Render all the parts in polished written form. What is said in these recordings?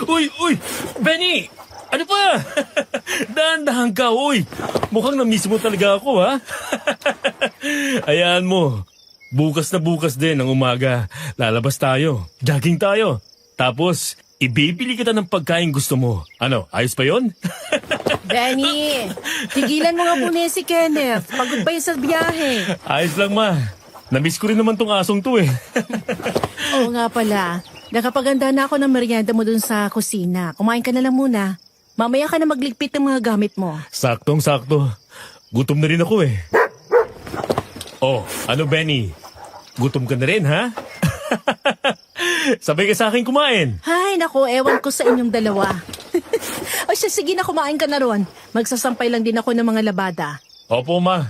Uy, uy! Benny! Ano pa? Dahan-dahan ka, uy! Mukhang na-miss mo talaga ako, ha? Hayaan mo. Bukas na bukas din ng umaga. Lalabas tayo. Jogging tayo. Tapos, ibibili kita ng pagkain gusto mo. Ano, ayos pa yon? Benny, tigilan mo nga muna si Kenneth. Pagod pa yun sa biyahe. Ayos lang, ma. Na-miss ko rin naman tong asong to, eh. Oo nga pala. Nakapaganda na ako ng merienda mo dun sa kusina. Kumain ka na lang muna. Mamaya ka na magligpit ng mga gamit mo. Saktong-sakto. Gutom na rin ako, eh. Oh, ano, Benny? Gutom ka na rin, ha? Sabay ka sa akin kumain. Hay, naku, ewan ko sa inyong dalawa. O siya, sige na, kumain ka na ron. Magsasampay lang din ako ng mga labada. Opo, ma.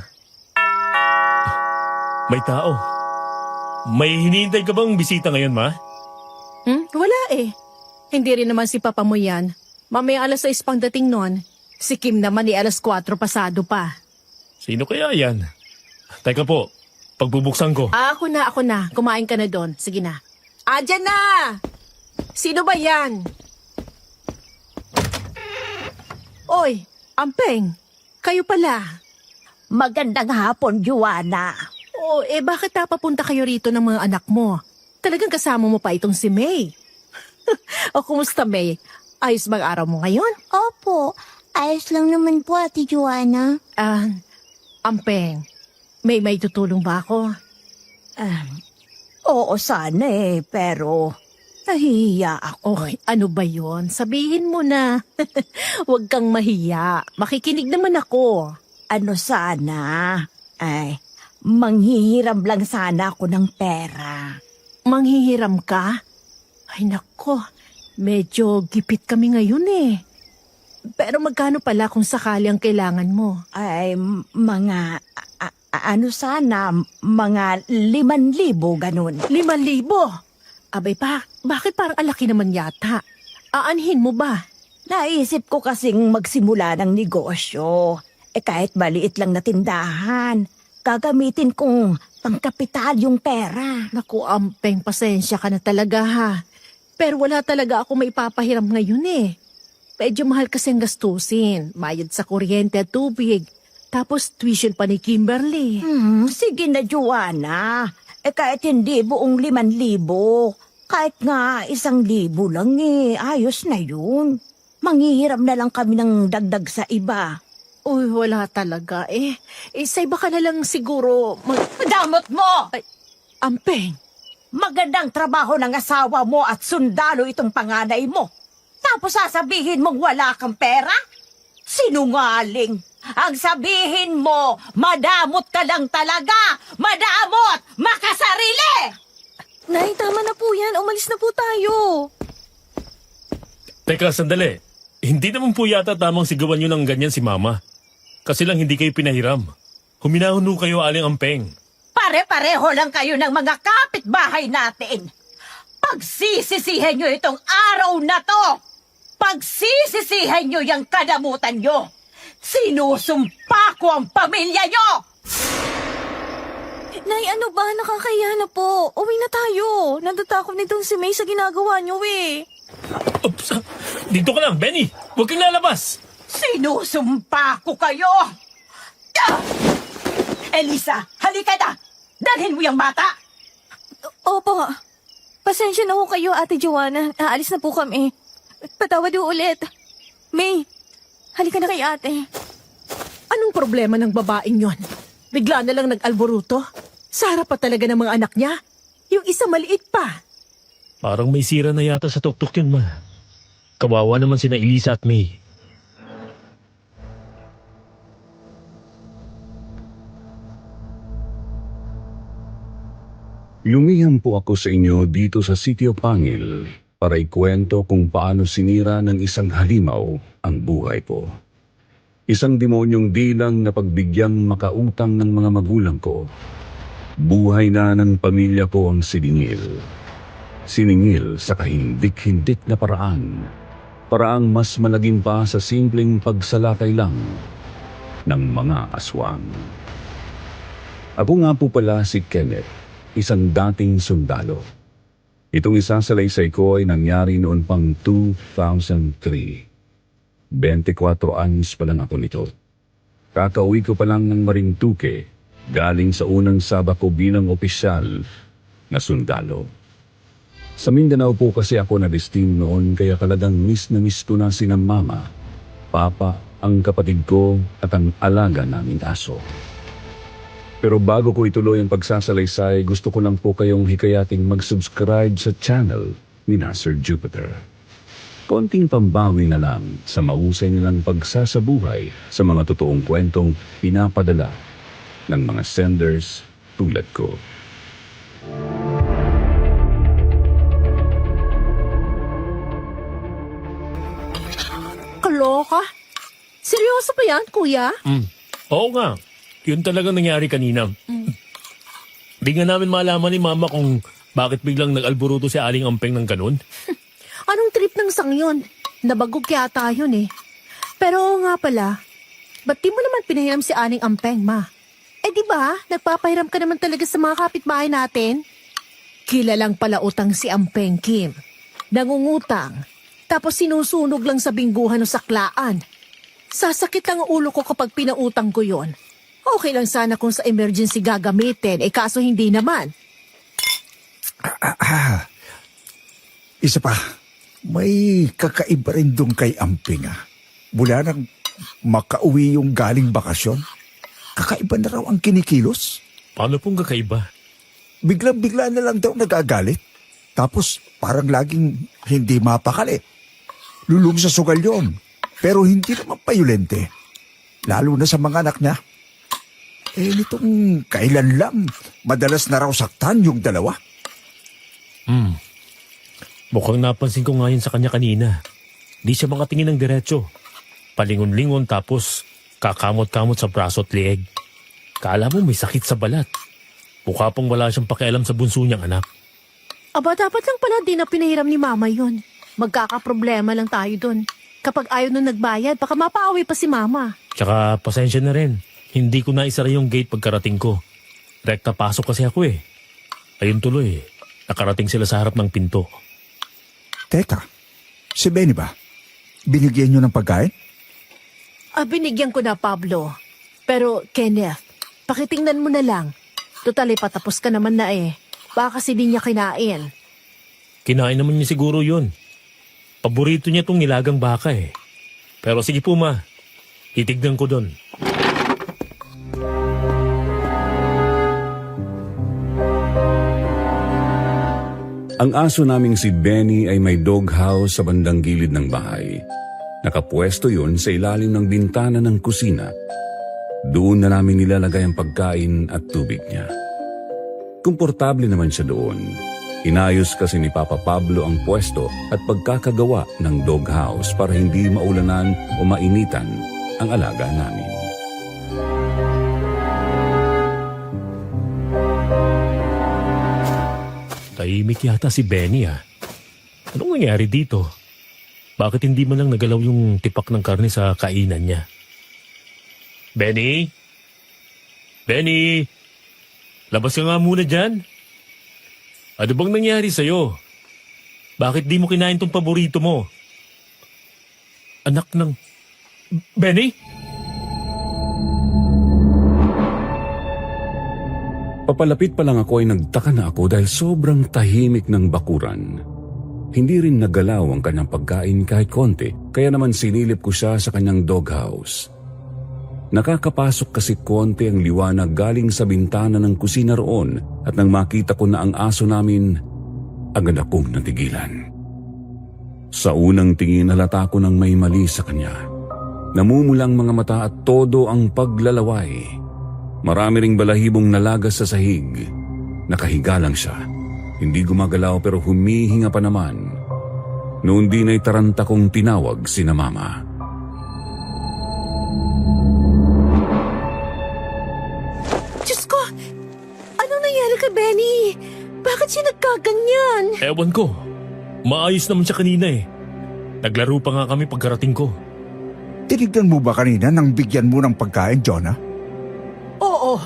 May tao. May hinihintay ka bang bisita ngayon, ma? Wala eh. Hindi rin naman si Papa mo yan. Mamaya 6:00 pang dating nun. Si Kim naman 4:00 pasado pa. Sino kaya yan? Teka po, pagbubuksan ko. Ako na. Kumain ka na doon. Sige na. Dyan na! Sino ba yan? Oy, Ampeng. Kayo pala. Magandang hapon, Joanna. Bakit napapunta kayo rito ng mga anak mo? Talagang kasama mo pa itong si May. Kumusta, May? Ayos bang araw mo ngayon? Opo, ayos lang naman po, Ate Joanna. Ampeng, may tutulong ba ako? Oo, sana pero nahihiya ako. Ano ba yon? Sabihin mo na. Huwag kang mahiya. Makikinig naman ako. Ano sana? Manghihiram lang sana ako ng pera. Manghihiram ka? Ay nako, medyo gipit kami ngayon eh. Pero magkano pala kung sakali ang kailangan mo? Mga, sana, mga 5,000 ganun. 5,000? Abay bakit parang alaki naman yata? Aanhin mo ba? Naisip ko kasing magsimula ng negosyo. Kahit maliit lang na tindahan, gagamitin kong pangkapital yung pera. Naku, Ampeng, pasensya ka na talaga ha. Pero wala talaga ako maipapahiram ngayon eh. Medyo mahal kasi ang gastusin. Bayad sa kuryente at tubig. Tapos tuition pa ni Kimberly. Sige na, Joanna. Kahit hindi buong 5,000, kahit nga 1,000 lang ayos na yun. Manghihiram na lang kami ng dagdag sa iba. Uy, wala talaga eh. Sa iba ka na lang siguro Damot mo! Ampeng, Magandang trabaho ng asawa mo at sundalo itong panganay mo. Tapos sasabihin mong wala kang pera? Sinungaling! Ang sabihin mo, madamot ka lang talaga! Madamot! Makasarili! Nay, tama na po yan. Umalis na po tayo. Teka, sandali. Hindi naman po yata tamang sigawan nyo ng ganyan si Mama. Kasi lang hindi kayo pinahiram. Huminahon ho kayo, Aling Ampeng. Pare-pareho lang kayo ng mga kapitbahay natin. Pagsisisihan nyo itong araw na to. Pagsisisihan nyo yung kadamutan nyo. Sinusumpa ko ang pamilya nyo! Nay, ano ba? Nakakaya na po. Uwi na tayo. Natatakot nitong si May sa ginagawa niyo eh. Oops! Dito ka lang, Benny! Huwag kang lalabas! Sinusumpa ko kayo! Elisa, halika na! Dalhin mo yung bata! Opo. Pasensya na ho kayo, Ate Joanna. Aalis na po kami. Patawad ho ulit. May, halika na kay ate. Anong problema ng babaeng yon? Bigla na lang nag-alboruto? Sa harap pa talaga ng mga anak niya? Yung isa maliit pa. Parang may sira na yata sa tuktok yun, Ma. Kawawa naman sina Elisa at May. Lumiham po ako sa inyo dito sa Sitio Pangil para ikwento kung paano sinira ng isang halimaw ang buhay ko. Isang demonyong dilang na pagbigyang makautang ng mga magulang ko. Buhay na ng pamilya ko ang siningil. Siningil sa kahindik-hindik na paraan. Paraang mas malagim pa sa simpleng pagsalakay lang ng mga aswang. Ako nga po pala si Kenneth, isang dating sundalo. Itong isasalaysay ko ay nangyari noon pang 2003. 24 anyos pa lang ako nito. Kakauwi ko pa lang ng Marinduque, galing sa unang saba ko bilang opisyal na sundalo. Sa Mindanao po kasi ako na destino noon, kaya talagang miss na miss ko na sina mama, papa, ang kapatid ko at ang alaga naming aso. Pero bago ko ituloy ang pagsasalaysay, gusto ko lang po kayong hikayating mag-subscribe sa channel ni Sir Jupiter. Konting pambawi na lang sa mahusay nilang pagsasabuhay sa mga totoong kwentong pinapadala ng mga senders tulad ko. Kaloka? Seryoso ba yan, kuya? Oo nga. Yun talaga nangyari kanina. Di nga namin malaman ni Mama kung bakit biglang nag-alburuto si Aling Ampeng ng ganun. Anong trip ng sang yun? Nabagog yata yun eh. Pero oo nga pala, ba't di mo naman pinahiram si Aling Ampeng, ma? Eh di ba, nagpapahiram ka naman talaga sa mga kapitbahay natin? Kilalang pala utang si Ampeng, Kim. Nangungutang, tapos sinusunog lang sa bingguhan o saklaan. Sasakit ang ulo ko kapag pinautang ko yon. Okay lang sana kung sa emergency gagamitin, kaso hindi naman. Isa pa, may kakaiba rin doon kay Amping Mula nang makauwi yung galing bakasyon, kakaiba na raw ang kinikilos. Paano pong kakaiba? Biglang-bigla na lang daw nagagalit. Tapos parang laging hindi mapakali. Lulong sa sugal yon, pero hindi naman payulente. Lalo na sa mga anak niya. Nitong kailan lang, madalas na raw saktan yung dalawa. Mukhang napansin ko nga yun sa kanya kanina. Di siya makatingin ng diretso. Palingon-lingon tapos kakamot-kamot sa braso at leeg. Kala mo may sakit sa balat. Mukha pang wala siyang pakialam sa bunso niyang anak. Aba, dapat lang pala di na pinahiram ni Mama yun. Magkakaproblema lang tayo dun. Kapag ayaw nung nagbayad, baka mapaawi pa si Mama. Tsaka pasensya na rin. Hindi ko na isara yung gate pagkarating ko. Rekta pasok kasi ako eh. Ayun tuloy, nakarating sila sa harap ng pinto. Teka, si Benny ba? Binigyan niyo ng pagkain? Binigyan ko na, Pablo. Pero, Kenneth, pakitingnan mo na lang. Total, patapos ka naman na eh. Baka kasi di niya kinain. Kinain naman niya siguro yun. Paborito niya tong nilagang baka eh. Pero sige po ma, titignan ko doon. Ang aso naming si Benny ay may doghouse sa bandang gilid ng bahay. Nakapwesto yun sa ilalim ng bintana ng kusina. Doon na namin nilalagay ang pagkain at tubig niya. Komportable naman siya doon. Inayos kasi ni Papa Pablo ang pwesto at pagkakagawa ng doghouse para hindi maulanan o mainitan ang alaga namin. Tahimik yata si Benny ah. Anong nangyari dito? Bakit hindi man lang nagalaw yung tipak ng karne sa kainan niya? Benny? Benny? Labas ka nga muna dyan. Ano bang nangyari sa'yo? Bakit di mo kinain tong paborito mo? Anak ng... Benny? Papalapit pa lang ako ay nagtaka na ako dahil sobrang tahimik ng bakuran. Hindi rin nagalaw ang kanyang pagkain kahit konti, kaya naman sinilip ko siya sa kanyang doghouse. Nakakapasok kasi konti ang liwanag galing sa bintana ng kusina roon at nang makita ko na ang aso namin, agad akong natigilan. Sa unang tingin halata ko ng may mali sa kanya. Namumulang mga mata at todo ang paglalaway. Marami ring balahibong nalagas sa sahig. Nakahiga lang siya. Hindi gumagalaw pero humihinga pa naman. Noon din ay taranta kong tinawag sina Mama. Diyos ko! Anong nangyari kay Benny? Bakit siya nagkaganyan? Ewan ko. Maayos naman siya kanina eh. Naglaro pa nga kami pagkarating ko. Tinignan mo ba kanina nang bigyan mo ng pagkain, Jonah? Oo,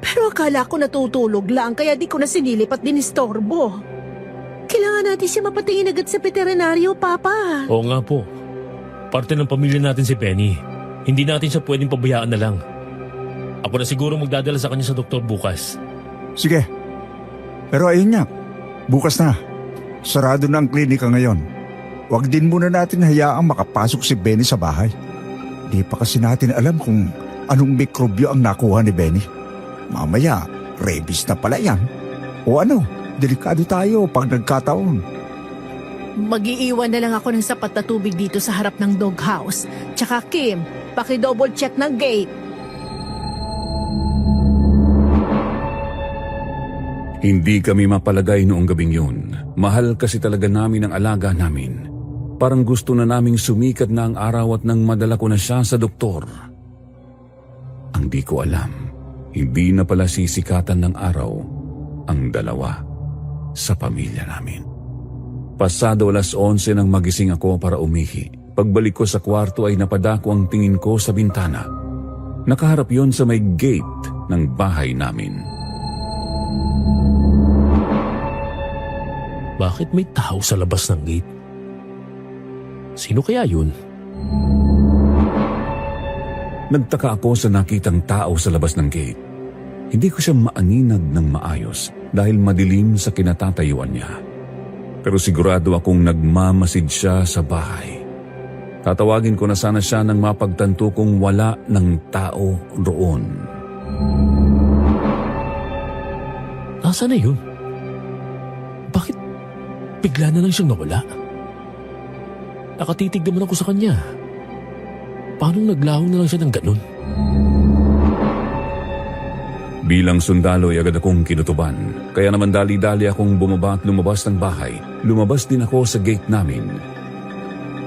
pero akala ko natutulog lang kaya di ko na sinilip at dinistorbo. Kailangan natin siya mapatingin agad sa veterinaryo, Papa. Oo nga po. Parte ng pamilya natin si Benny. Hindi natin siya pwedeng pabayaan na lang. Ako na siguro magdadala sa kanya sa doktor bukas. Sige. Pero ayun nga, bukas na. Sarado na ang klinika ngayon. Huwag din muna natin hayaang makapasok si Benny sa bahay. Di pa kasi natin alam kung anong mikrobyo ang nakuha ni Benny. Mamaya, rabies na pala yan. O ano, delikado tayo pag nagkataon. Mag-iiwan na lang ako ng sapat na tubig dito sa harap ng doghouse. Tsaka Kim, paki-double check ng gate. Hindi kami mapalagay noong gabing yun. Mahal kasi talaga namin ang alaga namin. Parang gusto na naming sumikat na ang araw at nang madala ko na siya sa doktor. Ang di ko alam, hindi na pala sisikatan ng araw ang dalawa sa pamilya namin. Pasado 11:00 nang magising ako para umihi. Pagbalik ko sa kwarto ay napadako ang tingin ko sa bintana. Nakaharap yon sa may gate ng bahay namin. Bakit may tao sa labas ng gate? Sino kaya yun? Nagtaka ako sa nakitang tao sa labas ng gate. Hindi ko siya maaninag ng maayos dahil madilim sa kinatatayuan niya. Pero sigurado akong nagmamasid siya sa bahay. Tatawagin ko na sana siya nang mapagtanto kung wala ng tao roon. Nasaan na yun? Bakit bigla na lang siyang nawala? Nakatitig naman ako sa kanya. Paano naglahong na lang siya ng ganun? Bilang sundalo ay agad akong kinutuban. Kaya naman dali-dali akong bumaba at lumabas ng bahay. Lumabas din ako sa gate namin.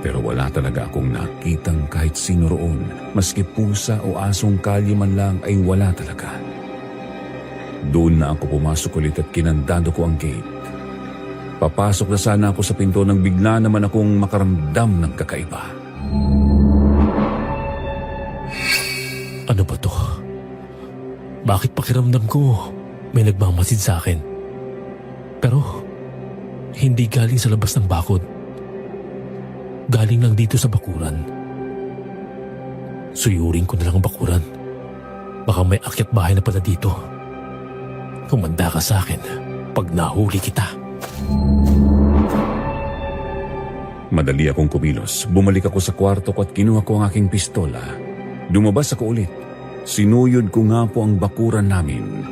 Pero wala talaga akong nakitang kahit sino roon. Maski pusa o asong kalye man lang ay wala talaga. Doon na ako pumasok ulit at kinandado ko ang gate. Papasok na sana ako sa pinto nang bigla naman akong makaramdam ng kakaiba. Ano ba to? Bakit pakiramdam ko may nagmamasid sa akin? Pero hindi galing sa labas ng bakod. Galing lang dito sa bakuran. Suyurin ko na lang ang bakuran. Baka may akyat bahay na pala dito. Kumanda ka sa akin pag nahuli kita. Madali akong kumilos. Bumalik ako sa kwarto ko at kinuha ko ang aking pistola. Lumabas ako ulit. Sinuyod ko nga po ang bakuran namin.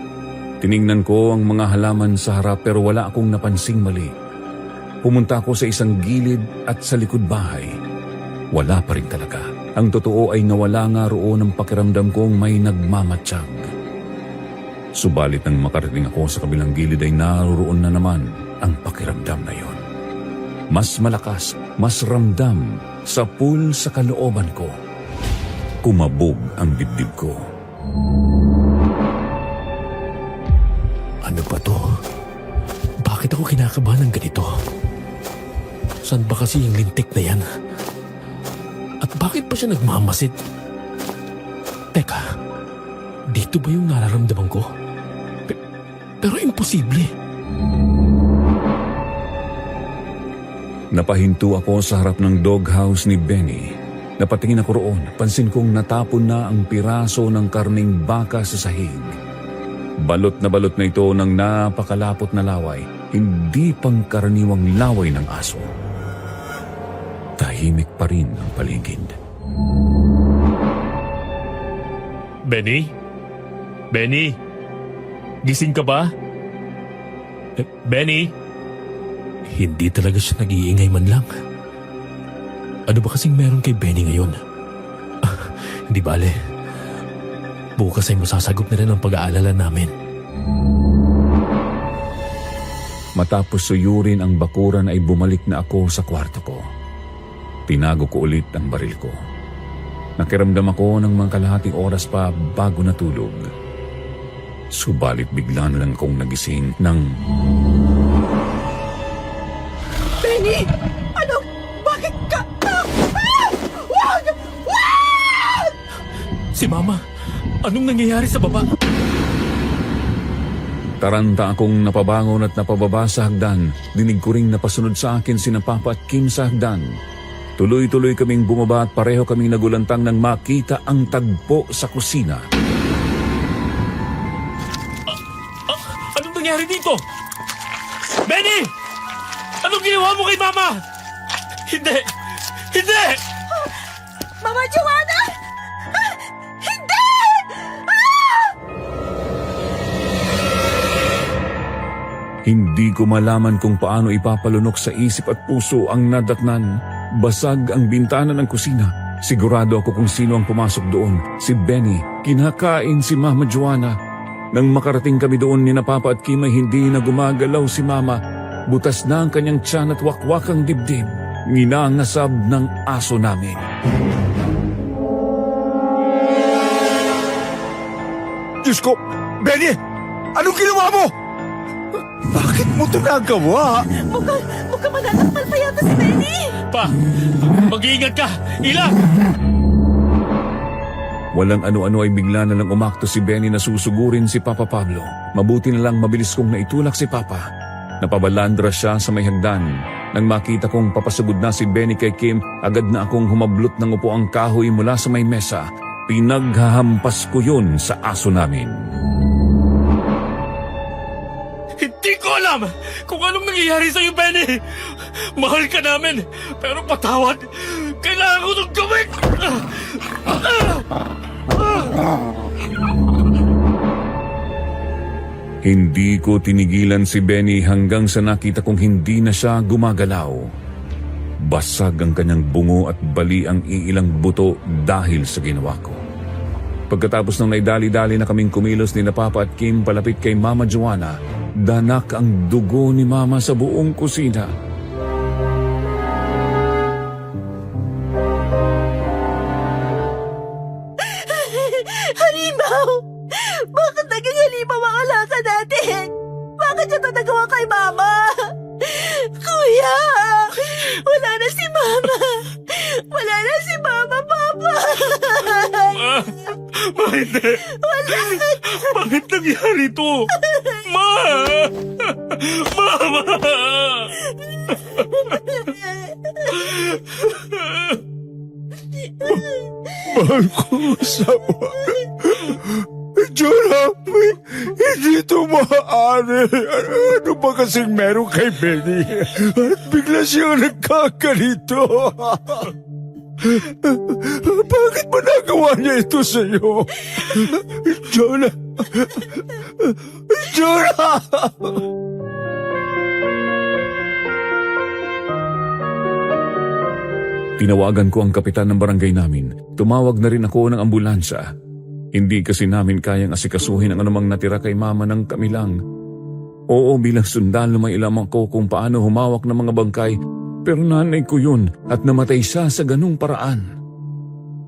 Tiningnan ko ang mga halaman sa harap pero wala akong napansing mali. Pumunta ako sa isang gilid at sa likod bahay. Wala pa rin talaga. Ang totoo ay nawala nga roon ang pakiramdam kong may nagmamatsyag. Subalit nang makarating ako sa kabilang gilid ay naroon na naman ang pakiramdam na yon. Mas malakas, mas ramdam sa pool sa kalooban ko. Kumabog ang dibdib ko. Ano ba to? Bakit ako kinakabahan ng ganito? Saan ba kasi yung lintik na yan? At bakit pa siya nagmamasid? Teka, dito ba yung nararamdaman ko? Pero imposible. Napahinto ako sa harap ng doghouse ni Benny. Napatingin ako roon. Pansin kong natapon na ang piraso ng karning baka sa sahig. Balot na ito ng napakalapot na laway. Hindi pangkaraniwang laway ng aso. Tahimik pa rin ang paligid. Benny? Benny? Gising ka ba? Benny? Hindi talaga siya nag-iingay man lang. Ano ba kasing meron kay Benny ngayon? Hindi bale. Bukas ay masasagot na rin ang pag-aalala namin. Matapos suyurin ang bakuran ay bumalik na ako sa kwarto ko. Tinago ko ulit ang baril ko. Nakiramdam ako ng mga kalahating oras pa bago natulog. Subalit bigla na lang akong nagising ng... Benny! Ano? Bakit ka? Wag! Wag! Si Mama, anong nangyayari sa baba? Taranta akong napabangon at napababa sa hagdan. Dinig ko ring napasunod sa akin sina Papa at Kim sa hagdan. Tuloy-tuloy kaming bumaba at pareho kaming nagulantang nang makita ang tagpo sa kusina. Anong nangyari dito? Benny! Anong ginawa mo kay Mama? Hindi! Hindi! Mama Joanna! Ah! Hindi! Hindi ko malaman kung paano ipapalunok sa isip at puso ang nadatnan. Basag ang bintana ng kusina. Sigurado ako kung sino ang pumasok doon. Si Benny. Kinakain si Mama Joanna. Nang makarating kami doon ni na Papa at Kim ay hindi na gumagalaw si Mama. Butas na ang kanyang tiyan at wakwak ang dibdib. Nginangasab ng aso namin. Diyos ko! Benny! Anong ginawa mo? Bakit mo ito nagawa? Mukhang manatakmal pa yata si Benny! Pa! Mag-iingat ka! Ilang! Walang ano-ano ay bigla na lang umakto si Benny na susugurin si Papa Pablo. Mabuti na lang mabilis kong naitulak si Papa. Napabalandra siya sa may hagdan. Nang makita kong papasugod na si Benny kay Kim, agad na akong humablot ng upuang kahoy mula sa may mesa. Pinaghahampas ko yun sa aso namin. Hindi ko alam kung anong nangyayari sa'yo, Benny! Mahal ka namin, pero patawad! Kailangan ko itong gawin! Hindi ko tinigilan si Benny hanggang sa nakita kong hindi na siya gumagalaw. Basag ang kanyang bungo at bali ang iilang buto dahil sa ginawa ko. Pagkatapos ng naidali-dali na kaming kumilos ni na Papa at Kim palapit kay Mama Joanna, danak ang dugo ni Mama sa buong kusina. Halimaw! Bakit naging halimaw ang alaga natin? Bakit niya ito nagawa kay Mama? Kuya! Wala na si Mama! Wala na si Mama, Papa! Ma, hindi! Bakit nangyari ito? Ma! Mama! Mahal ko asawa. Jonah, hindi ito maaari. Ano ba kasing meron kay Benny? At bigla siyang nagkakalito. Bakit ba nagawa niya ito sa'yo? Jonah! Jonah! Tinawagan ko ang kapitan ng barangay namin. Tumawag na rin ako ng ambulansya. Hindi kasi namin kayang asikasuhin ang anumang natira kay Mama ng kami lang. Oo, bilang sundalo may ilam ako kung paano humawak ng mga bangkay, pero nanay ko yun at namatay siya sa ganung paraan.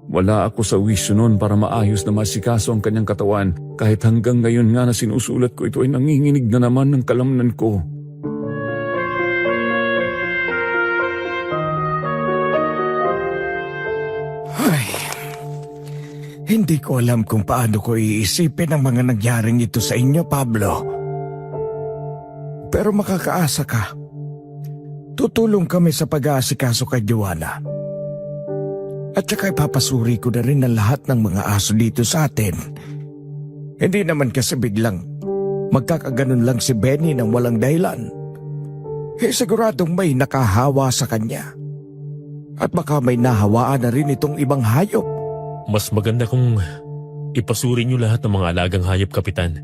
Wala ako sa wisyo noon para maayos na masikaso ang kanyang katawan, kahit hanggang ngayon nga na sinusulat ko ito ay nanginginig na naman ng kalamnan ko. Hindi ko alam kung paano ko iisipin ang mga nangyaring ito sa inyo, Pablo. Pero makakaasa ka. Tutulong kami sa pag-aasikaso kay Joanna. At saka ipapasuri ko na rin ang lahat ng mga aso dito sa atin. Hindi naman kasi biglang magkakaganon lang si Benny nang walang dahilan. Siguradong may nakahawa sa kanya. At baka may nahawaan na rin itong ibang hayop. Mas maganda kung ipasuri niyo lahat ng mga alagang hayop, Kapitan.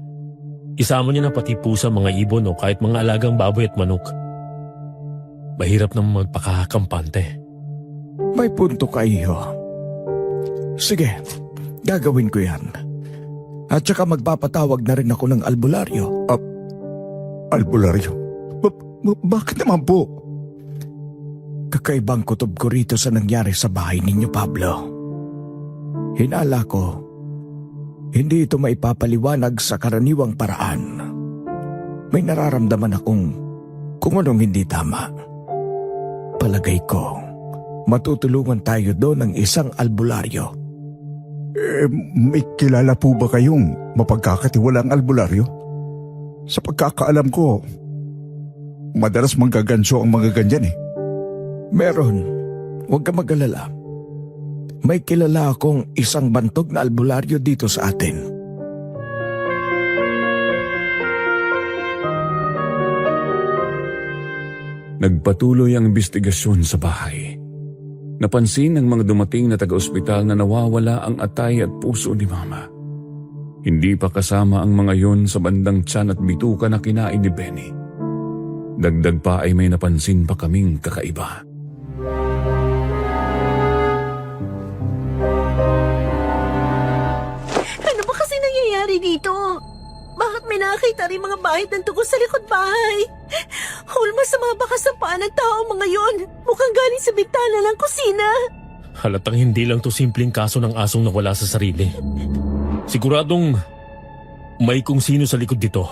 Isama niyo na pati pusa, mga ibon o kahit mga alagang baboy at manok. Mahirap nang magpakakampante. May punto ka, iho. Sige, gagawin ko yan. At saka magpapatawag na rin ako ng albularyo. Albularyo? Bakit naman po? Kakaibang kutob ko rito sa nangyari sa bahay ninyo, Pablo. Hinala ko, hindi ito maipapaliwanag sa karaniwang paraan. May nararamdaman akong kung anong hindi tama. Palagay ko, matutulungan tayo doon ng isang albularyo. May kilala po ba kayong mapagkakatiwalang albularyo? Sa pagkakaalam ko, madalas manggaganso ang mga ganyan eh. Meron. Huwag ka mag-alala. May kilala akong isang bantog na albularyo dito sa atin. Nagpatuloy ang investigasyon sa bahay. Napansin ng mga dumating na taga-ospital na nawawala ang atay at puso ni Mama. Hindi pa kasama ang mga yon sa bandang tiyan at bituka na kinain ni Benny. Dagdag pa ay may napansin pa kaming kakaiba. Ano ba kasi nangyayari dito? Bakit may nakakita rin mga bahid ng tungkol sa likod bahay? Hulmas sa mga bakas ng paa ng tao mga yon. Mukhang galing sa bintana ng kusina. Halatang hindi lang to simpleng kaso ng asong nawala sa sarili. Siguradong may kung sino sa likod dito.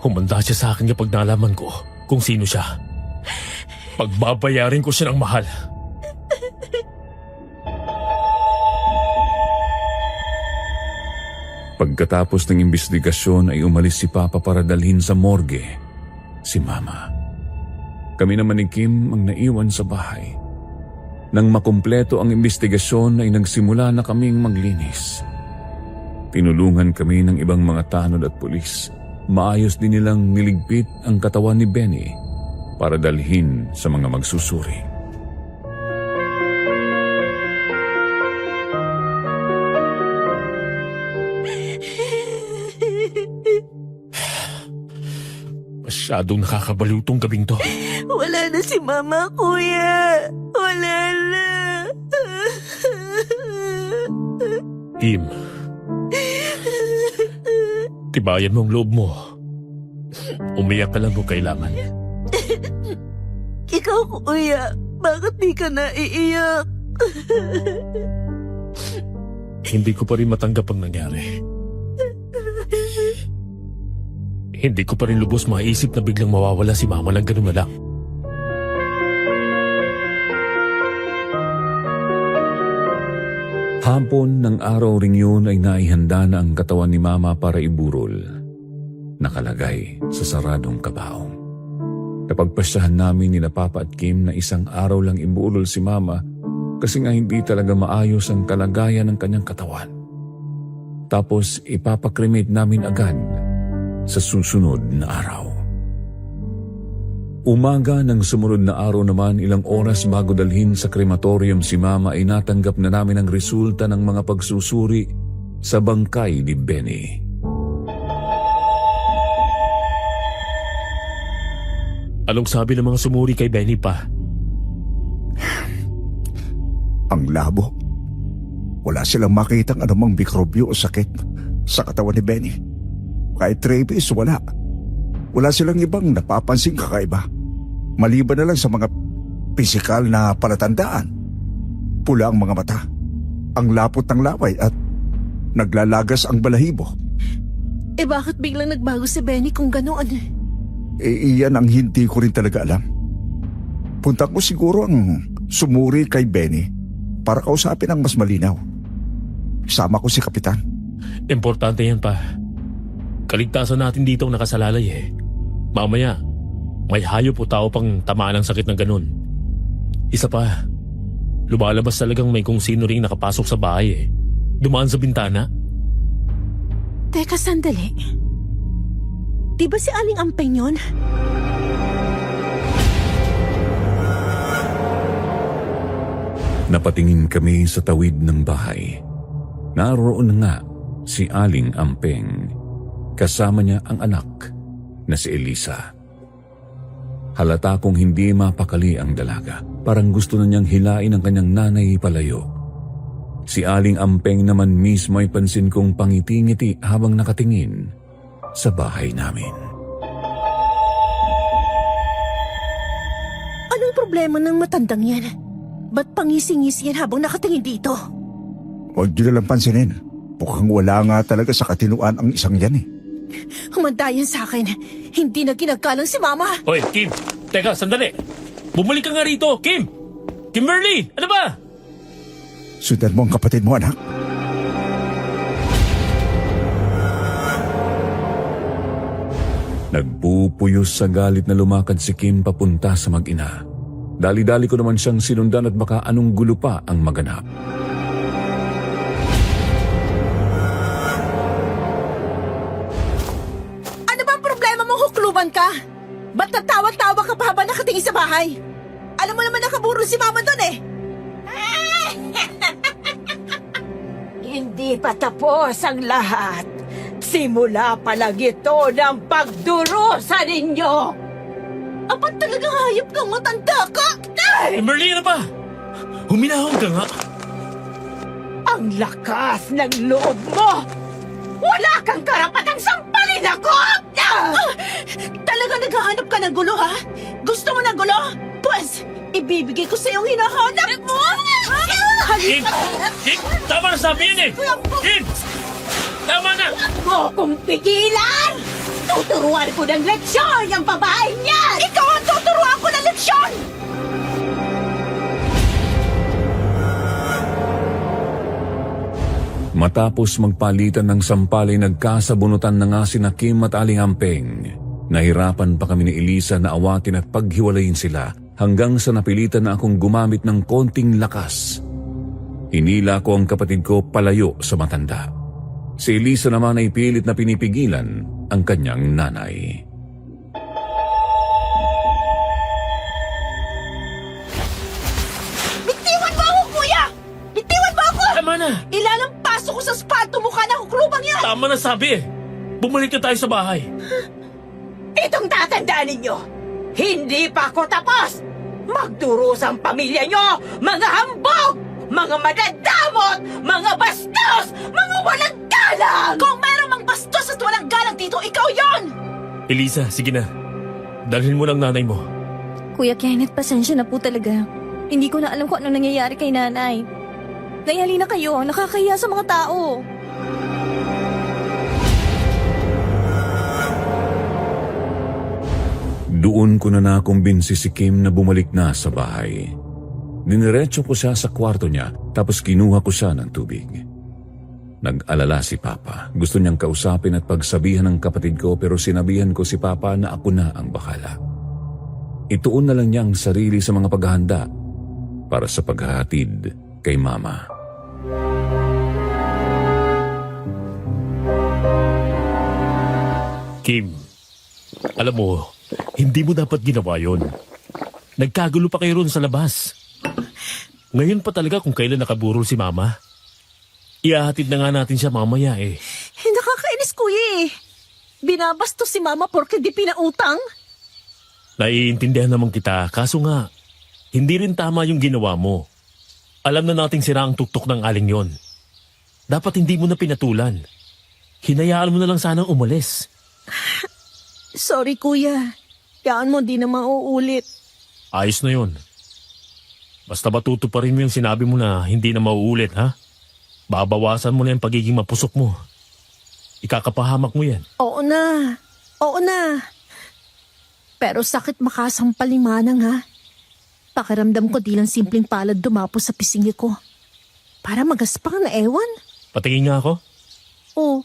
Humanda siya sa akin kapag nalaman ko kung sino siya. Pagbabayarin ko siya ng mahal. Pagkatapos ng investigasyon ay umalis si Papa para dalhin sa morgue si Mama. Kami naman ni Kim ang naiwan sa bahay. Nang makumpleto ang investigasyon ay nagsimula na kaming maglinis. Tinulungan kami ng ibang mga tanod at pulis. Maayos din nilang niligpit ang katawan ni Benny para dalhin sa mga magsusuri. Masyadong nakakabaliw tong gabing to. Wala na si Mama, Kuya. Wala na. Kim, tibayan mo ang loob mo. Umiyak ka lang kung kailangan. Ikaw, Kuya, bakit di ka naiiyak? Hindi ko pa rin matanggap ang nangyari. Hindi ko pa rin lubos maisip na biglang mawawala si Mama ng ganun na lang. Hapon ng araw ring yun ay naihanda na ang katawan ni Mama para iburol. Nakalagay sa saradong kabaong. Napagpasyahan namin ni na Papa at Kim na isang araw lang iburol si Mama kasi nga hindi talaga maayos ang kalagayan ng kanyang katawan. Tapos ipapakremate namin agad sa susunod na araw. Umaga ng sumunod na araw naman, ilang oras bago dalhin sa krematorium si Mama ay natanggap na namin ang resulta ng mga pagsusuri sa bangkay ni Benny. Anong sabi ng mga sumuri kay Benny pa? Ang labo. Wala silang makitang anumang mikrobyo o sakit sa katawan ni Benny. Kahit rabies, wala. Wala silang ibang napapansing kakaiba. Maliban na lang sa mga pisikal na palatandaan. Pula ang mga mata, ang lapot ng laway at naglalagas ang balahibo. Eh bakit biglang nagbago si Benny kung gano'n? Iyan ang hindi ko rin talaga alam. Punta ko siguro ang sumuri kay Benny para kausapin ang mas malinaw. Sama ko si Kapitan. Importante yan pa. Kaligtasan natin dito ang nakasalalay eh. Mamaya, may hayop o tao pang tamaan ng sakit ng ganun. Isa pa, lumalabas talagang may kung sino ring nakapasok sa bahay eh. Dumaan sa bintana. Teka, sandali. Di ba si Aling Ampeng yun? Napatingin kami sa tawid ng bahay. Naroon nga si Aling Ampeng. Kasama niya ang anak na si Elisa. Halata kong hindi mapakali ang dalaga. Parang gusto na niyang hilain ang kanyang nanay palayo. Si Aling Ampeng naman mismo ay pansin kong pangiti-ngiti habang nakatingin sa bahay namin. Anong problema ng matandang yan? Ba't pangising-ngisi yan habang nakatingin dito? Huwag niyo na lang pansinin. Mukhang wala nga talaga sa katinuan ang isang yan eh. Humanda yan sa akin. Hindi na ginagalang si Mama. Hoy, Kim! Teka, sandali! Bumalik ka nga rito, Kim! Kimberly! Ano ba? Sundan mo ang kapatid mo, anak. Nagpupuyos sa galit na lumakad si Kim papunta sa mag-ina. Dali-dali ko naman siyang sinundan at baka anong gulo pa ang maganap. Ano bang problema mong hukluban ka? Ba't natawa-tawa ka pa habang nakatingin sa bahay? Alam mo naman nakaburo si Mama doon eh. Hindi pa tapos ang lahat. Simula pa lang ito ng pagdurusa ninyo. Apat talagang hayop kang matanda ka! Merlina pa! Huminahon ka nga! Ang lakas ng loob mo! Wala kang karapatang sampalin ako! Talagang naghahanap ka ng gulo, ha? Gusto mo ng gulo? Pues, ibibigay ko sa iyong hinahanap mo! Kim! Kim! Tama na sabi yan eh! Kim! Tama na! Mo kung pigilan! Tuturuan ko ng leksyon yung babae niyan! Ikaw ang tuturuan ko ng leksyon! Matapos magpalitan ng sampalay, nagkasabunutan na nga sina Kim at Aling Ampeng. Nahirapan pa kami ni Elisa na awatin at paghiwalayin sila hanggang sa napilitan na akong gumamit ng konting lakas. Hinila ko ang kapatid ko palayo sa matanda. Si Elisa naman ay pilit na pinipigilan ang kanyang nanay. Bitiwan mo ako, kuya! Bitiwan mo ako! Tama na! Ilalampaso ko sa spalto mukha ng huklubang yan! Tama na sabi eh! Bumalik na tayo sa bahay. Itong tatandaan ninyo, hindi pa ako tapos! Magdurus ang pamilya nyo! Mga hambog! Mga madadamot! Mga bastos! Mga walang galang! Kung meron mang bastos at walang galang dito, ikaw yon! Elisa, sige na. Dalhin mo ng nanay mo. Kuya Kenneth, pasensya na po talaga. Hindi ko na alam kung anong nangyayari kay nanay. Nayali na kayo, nakakahiya sa mga tao. Doon ko na nakumbinsi si Kim na bumalik na sa bahay. Diniretso ko siya sa kwarto niya tapos kinuha ko siya ng tubig. Nag-alala si Papa. Gusto niyang kausapin at pagsabihan ng kapatid ko pero sinabihan ko si Papa na ako na ang bahala. Ituon na lang niya ang sarili sa mga paghahanda para sa paghahatid kay Mama. Kim, alam mo, hindi mo dapat ginawa yon. Nagkagulo pa kayo ron sa labas. Ngayon pa talaga kung kailan nakaburol si Mama. Ihahatid na nga natin siya mamaya eh. Nakakainis, kuya eh. Binabastos si Mama porke di pinautang. Naiintindihan naman kita, kaso nga, hindi rin tama yung ginawa mo. Alam na nating sira ang tuktok ng aling yon. Dapat hindi mo na pinatulan. Hinayaan mo na lang sanang umalis. Sorry, kuya. Yaan mo, di na mauulit. Ayos na yon. Basta matutuparin mo yung sinabi mo na hindi na mauulit, ha? Babawasan mo na yung pagiging mapusok mo. Ikakapahamak mo yan. Oo na. Oo na. Pero sakit makasampaling manang, ha? Pakiramdam ko di lang simpleng palad dumapos sa pisingi ko. Para magaspang na ewan. Patingin nga ako. Oo.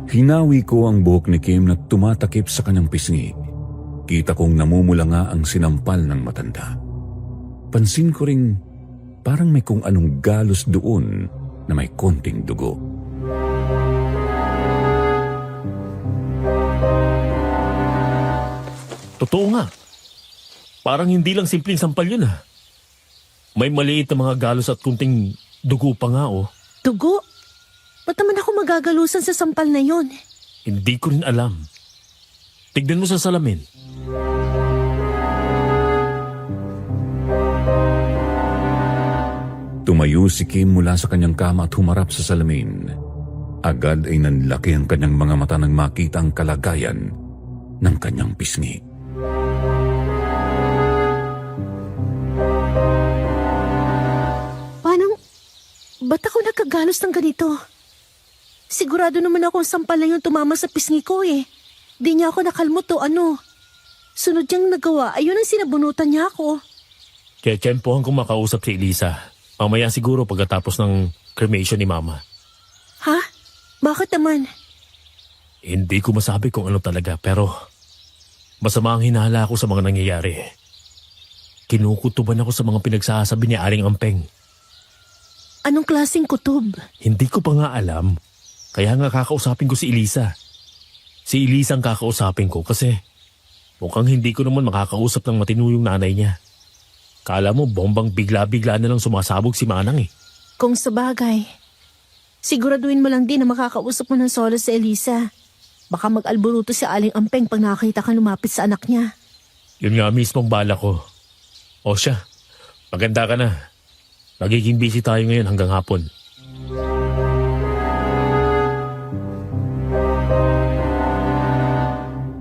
Hinawi ko ang buhok ni Kim na tumatakip sa kanyang pisngi. Kita kong namumula nga ang sinampal ng matanda. Pansin ko ring parang may kung anong galos doon na may konting dugo. Totoo nga. Parang hindi lang simpleng sampal yun, ha? May maliit na mga galos at kunting dugo pa nga, oh. Dugo? Ba't naman ako magagalusan sa sampal na yon? Hindi ko rin alam. Tignan mo sa salamin. Tumayo si Kim mula sa kanyang kama at humarap sa salamin. Agad ay nanlaki ang kanyang mga mata nang makita ang kalagayan ng kanyang pisngi. Ba't ako nagkagalos ng ganito? Sigurado naman ako ang sampal na yung tumama sa pisngi ko eh. Di niya ako nakalmot o ano. Sunod niyang nagawa, ayun ang sinabunutan niya ako. Kaya tiyempohan kong makausap si Elisa. Mamaya siguro pagkatapos ng cremation ni Mama. Ha? Bakit naman? Hindi ko masabi kung ano talaga pero masama ang hinala ko sa mga nangyayari. Kinukutuban ako sa mga pinagsasabi ni Aling Ampeng. Anong klaseng kutob? Hindi ko pa nga alam. Kaya nga kakausapin ko si Elisa. Si Elisa ang kakausapin ko kasi mukhang hindi ko naman makakausap ng matino yung nanay niya. Kala mo bombang bigla-bigla na lang sumasabog si Manang eh. Kung sabagay, siguraduhin mo lang din na makakausap mo ng solo si Elisa. Baka mag-alburuto si Aling Ampeng pag nakakita ka lumapit sa anak niya. Yun nga mismong bala ko. O siya, maganda ka na. Magiging busy tayo ngayon hanggang hapon.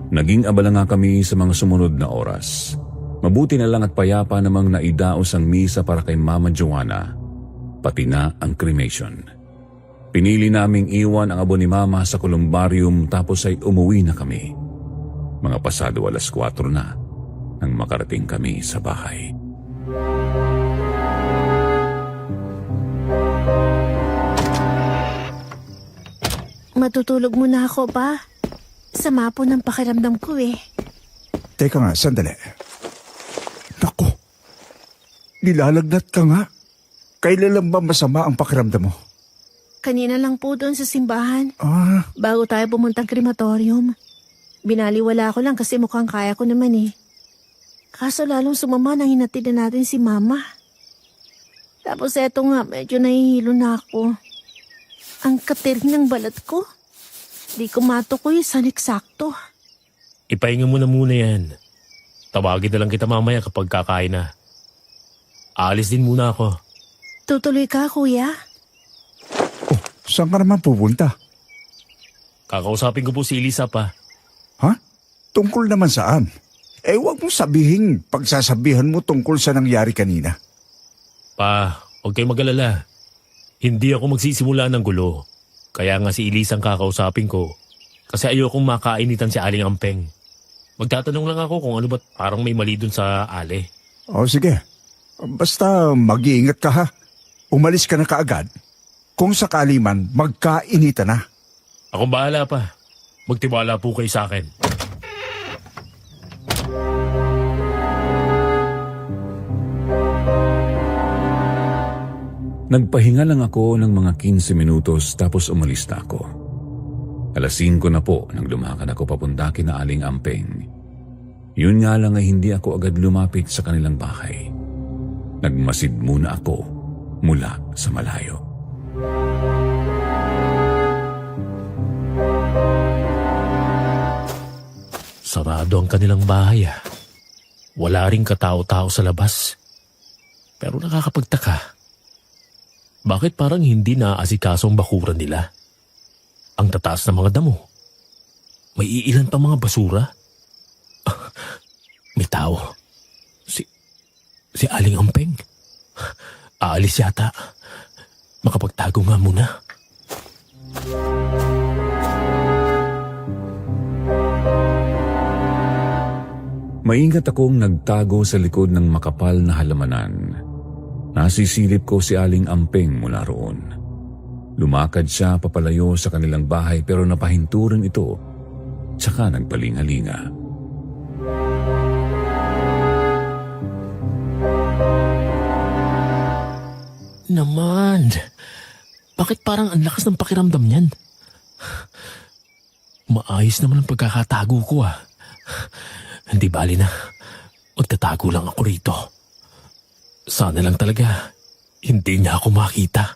Naging abala nga kami sa mga sumunod na oras. Mabuti na lang at payapa namang naidaos ang misa para kay Mama Joanna, pati na ang cremation. Pinili naming iwan ang abo ni Mama sa columbarium tapos ay umuwi na kami. Mga pasado 4:00 na nang makarating kami sa bahay. Matutulog muna ako pa. Sama po ng pakiramdam ko eh. Teka nga, sandali. Naku, nilalagnat ka nga. Kailan lang ba masama ang pakiramdam mo? Kanina lang po doon sa simbahan, Ah, bago tayo pumuntang krematorium. Binaliwala ko lang kasi mukhang kaya ko naman eh. Kaso lalong sumama nang hinatid na natin si Mama. Tapos eto nga, medyo nahihilo na ako. Ang katiring ng balat ko. Di ko matukoy saan eksakto. Ipahinga mo na muna yan. Tawagin na lang kita mamaya kapag kakain na. Aalis din muna ako. Tutuloy ka, kuya? oh, saan ka naman pupunta? Kakausapin ko po si Elisa pa. Ha? Tungkol naman saan? Huwag mong sabihin pagsasabihan mo tungkol sa nangyari kanina. Pa, huwag kayong mag-alala. Hindi ako magsisimula ng gulo. Kaya nga si Elisa ang kakausapin ko. Kasi ayokong makainitan si Aling Ampeng. Magtatanong lang ako kung ano ba't parang may mali dun sa Ale. O sige, basta mag-iingat ka ha. Umalis ka na kaagad. Kung sakali man, magkainita na. Akong bahala pa. Magtiwala po kayo sa akin. Nagpahinga lang ako ng mga 15 minutos tapos umalis na ako. 5:00 na po nang lumakad ako papunta kina Aling Ampeng. Yun nga lang ay hindi ako agad lumapit sa kanilang bahay. Nagmasid muna ako mula sa malayo. Sarado ang kanilang bahay ah. Wala ring katao-tao sa labas. Pero nakakapagtaka. Bakit parang hindi naaasikaso ang bakuran nila? Ang tataas ng mga damo. May iilan pa mga basura. May tao. Si Aling Ampeng. Aalis yata. Makapagtago nga muna. Maingat akong nagtago sa likod ng makapal na halamanan. Nasisilip ko si Aling Ampeng mula roon. Lumakad siya papalayo sa kanilang bahay pero napahinto rin ito. Tsaka nagpalingalinga. Naman. Bakit parang ang lakas ng pakiramdam niyan? Maayos naman ang pagkakatago ko ah. Hindi bali na. Magtatago lang ako rito. Sana lang talaga hindi niya ako makita.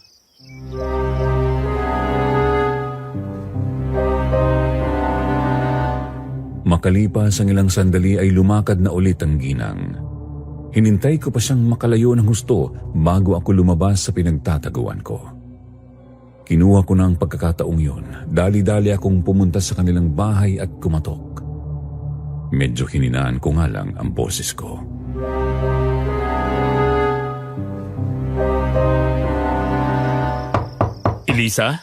Makalipas ang ilang sandali ay lumakad na ulit ang ginang. Hinintay ko pa siyang makalayo ng husto bago ako lumabas sa pinagtataguan ko. Kinuha ko na ang pagkakataong yun. Dali-dali akong pumunta sa kanilang bahay at kumatok. Medyo hininaan ko nga lang ang boses ko. Elisa?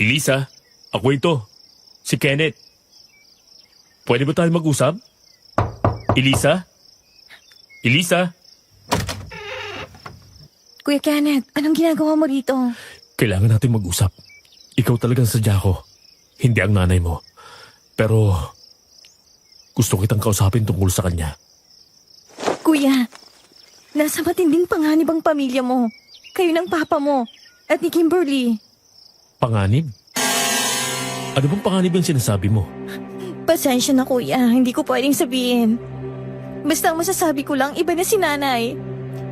Elisa? Ako ito. Si Kenneth. Pwede ba tayo mag-usap? Elisa? Elisa? Kuya Kenneth, anong ginagawa mo rito? Kailangan natin mag-usap. Ikaw talagang sadya ko, hindi ang nanay mo. Pero gusto kitang kausapin tungkol sa kanya. Kuya, nasa matinding panganib ang pamilya mo. Kayo ng papa mo at ni Kimberly. Panganib? Ano bang panganib yung sinasabi mo? Pasensya na kuya, hindi ko pwedeng sabihin. Basta ang masasabi ko lang, iba na si nanay.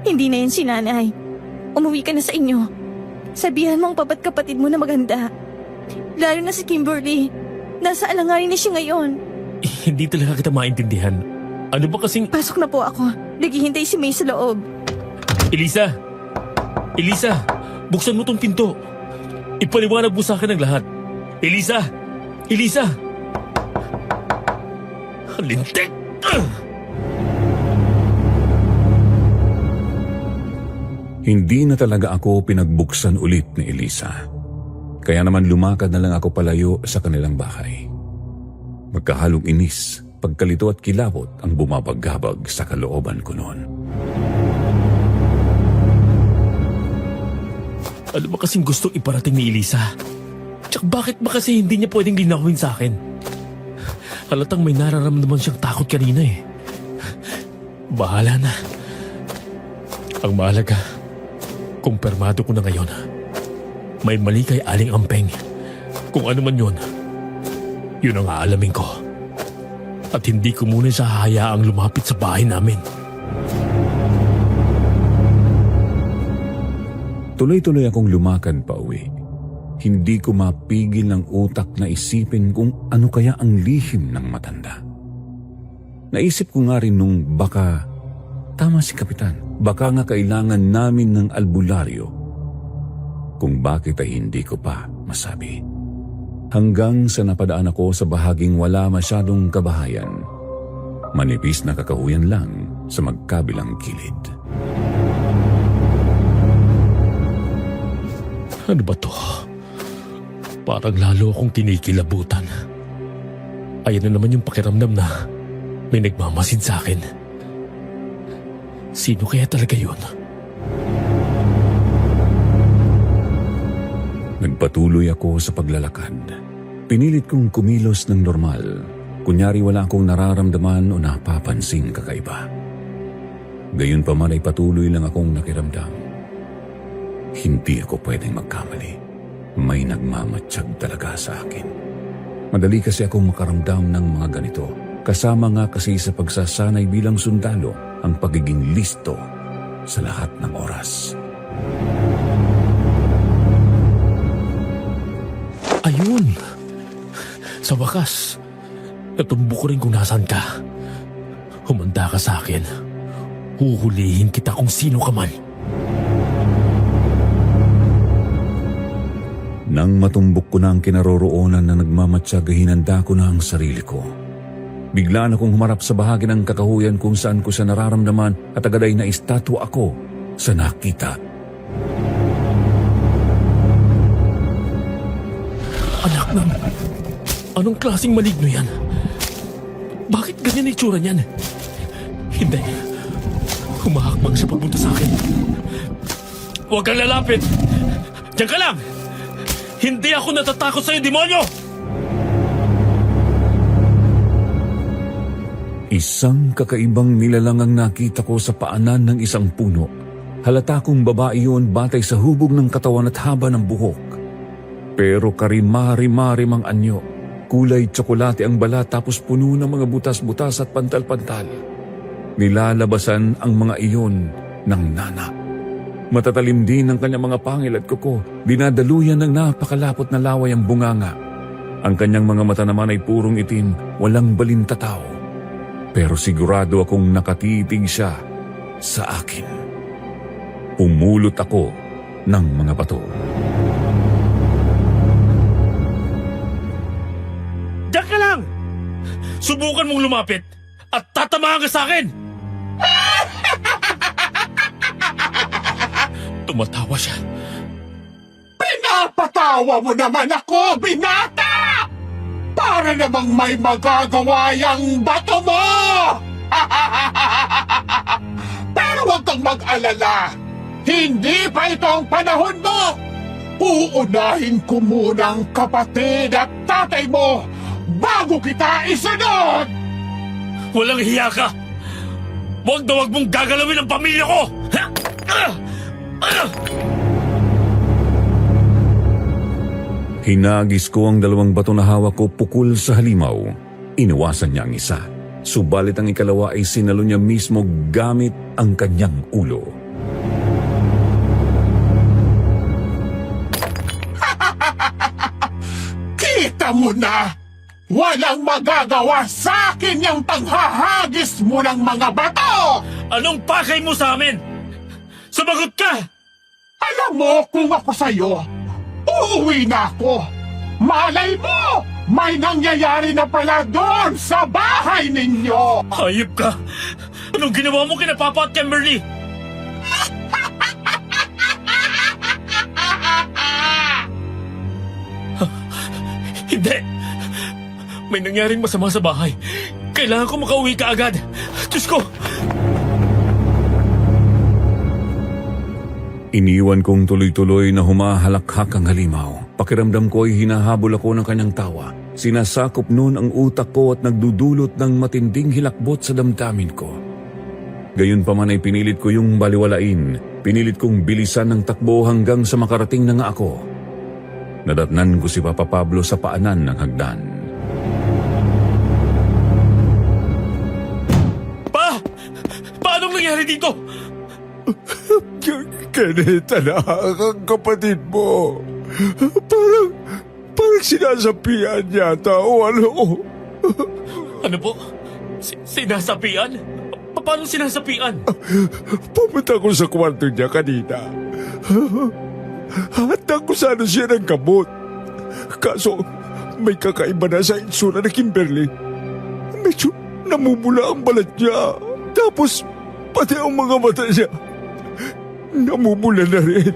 Hindi na yan si nanay. Umuwi ka na sa inyo. Sabihan mo ang baba't kapatid mo na maganda. Lalo na si Kimberly. Nasa alanganin na siya ngayon. Hindi talaga kita maintindihan. Ano ba kasing... Pasok na po ako. Naghihintay si May sa loob. Elisa! Elisa! Buksan mo tong pinto. Ipaliwanag mo sa akin ang lahat. Elisa! Elisa! Lintik! Hindi na talaga ako pinagbuksan ulit ni Elisa. Kaya naman lumakad na lang ako palayo sa kanilang bahay. Magkahalong inis, pagkalito at kilabot ang bumabagabag sa kalooban ko noon. Ano ba kasing gustong iparating ni Elisa? Tsaka bakit ba kasi hindi niya pwedeng linawin sa akin? Halatang may nararamdaman siyang takot kanina eh. Bahala na. Ang mahalaga, kumpirmado ko na ngayon. May mali kay Aling Ampeng. Kung ano man yun, yun ang aalamin ko. At hindi ko muna siya hahayaang lumapit sa bahay namin. Tuloy-tuloy akong lumakad pa uwi. Hindi ko mapigil ng utak na isipin kung ano kaya ang lihim ng matanda. Naisip ko nga rin nung baka tama si Kapitan. Baka nga kailangan namin ng albularyo. Kung bakit ay hindi ko pa masabi. Hanggang sa napadaan ako sa bahaging wala masyadong kabahayan. Manipis na kakahuyan lang sa magkabilang kilid. Ano ba to? Parang lalo akong kinikilabutan. Ayan na naman yung pakiramdam na may nagmamasid sa akin. Sino kaya talaga yun? Nagpatuloy ako sa paglalakad. Pinilit kong kumilos ng normal. Kunyari wala akong nararamdaman o napapansing kakaiba. Gayunpaman ay patuloy lang akong nakiramdam. Hindi ako pwedeng magkamali. May nagmamatsyag talaga sa akin. Madali kasi akong makaramdam ng mga ganito. Kasama nga kasi sa pagsasanay bilang sundalo ang pagiging listo sa lahat ng oras. Ayun! Sa wakas, natumbo ko rin kung nasaan ka. Humanda ka sa akin. Huhulihin kita kung sino ka man. Nang matumbok ko na ang kinaroroonan na nagmamatsyag, hinanda ko na ang sarili ko. Biglaan akong humarap sa bahagi ng kakahuyan kung saan ko siya nararamdaman at agad ay naistatwa ako sa nakita. Anak ng... Anong klaseng maligno yan? Bakit ganyan ang itsura niyan? Hindi. Humahakbang siya papunta sa akin. Huwag kang lalapit! Diyan ka lang! Hindi ako natatakot sa'yo, demonyo! Isang kakaibang nilalang ang nakita ko sa paanan ng isang puno. Halata kong babae yun batay sa hubog ng katawan at haba ng buhok. Pero karimari-marim ang anyo. Kulay tsokolate ang balat tapos puno ng mga butas-butas at pantal-pantal. Nilalabasan ang mga iyon ng nana. Matatalim din ang kanyang mga pangil at kuko. Dinadaluyan ng napakalapot na laway ang bunganga. Ang kanyang mga mata naman ay purong itim, walang balintataw. Pero sigurado akong nakatitig siya sa akin. Pumulot ako ng mga bato. Diyan ka lang! Subukan mong lumapit at tatamaan ka sa akin! Tumatawa siya. Pinapatawa mo naman ako, binata! Para namang may magagawa yung bato mo! Pero huwag kang mag-alala. Hindi pa ito ang panahon mo! Uunahin ko muna ang kapatid at tatay mo bago kita isunod! Walang hiya ka! Huwag na huwag mong gagalawin ang pamilya ko! Ha? Hinagis ko ang 2 bato na hawak ko pukul sa halimaw. Iniwasan niya ang isa. Subalit ang ikalawa ay sinalo niya mismo gamit ang kanyang ulo. Kita mo na! Walang magagawa sa akin yung panghahagis mo ng mga bato! Anong pakay mo sa amin? Sumagot ka! Alam mo kung ako sa'yo, uuwi na ako. Malay mo, may nangyayari na pala doon sa bahay ninyo. Hayop ka! Anong ginawa mo kina Papa at Kimberly? Hindi! May nangyaring masama sa bahay. Kailangan ko makauwi ka agad. Diyos ko! Iniwan kong tuloy-tuloy na humahalakhak ang halimaw. Pakiramdam ko ay hinahabol ako ng kanyang tawa. Sinasakop noon ang utak ko at nagdudulot ng matinding hilakbot sa damdamin ko. Gayunpaman ay pinilit ko yung baliwalain. Pinilit kong bilisan ng takbo hanggang sa makarating na nga ako. Nadatnan ko si Papa Pablo sa paanan ng hagdan. Pa! Paanong nangyari dito? Kenneth, anak, ang kapatid mo. Parang sinasapian yata o ano. Ano po? Sinasapian? Paano sinasapian? Pumunta ko sa kwarto niya kanina. Handa ko sana siya ng gamot. Kaso, may kakaiba na sa itsura ni Kimberly. Medyo namumula ang balat niya. Tapos, pati ang mga mata niya. Namumula na rin.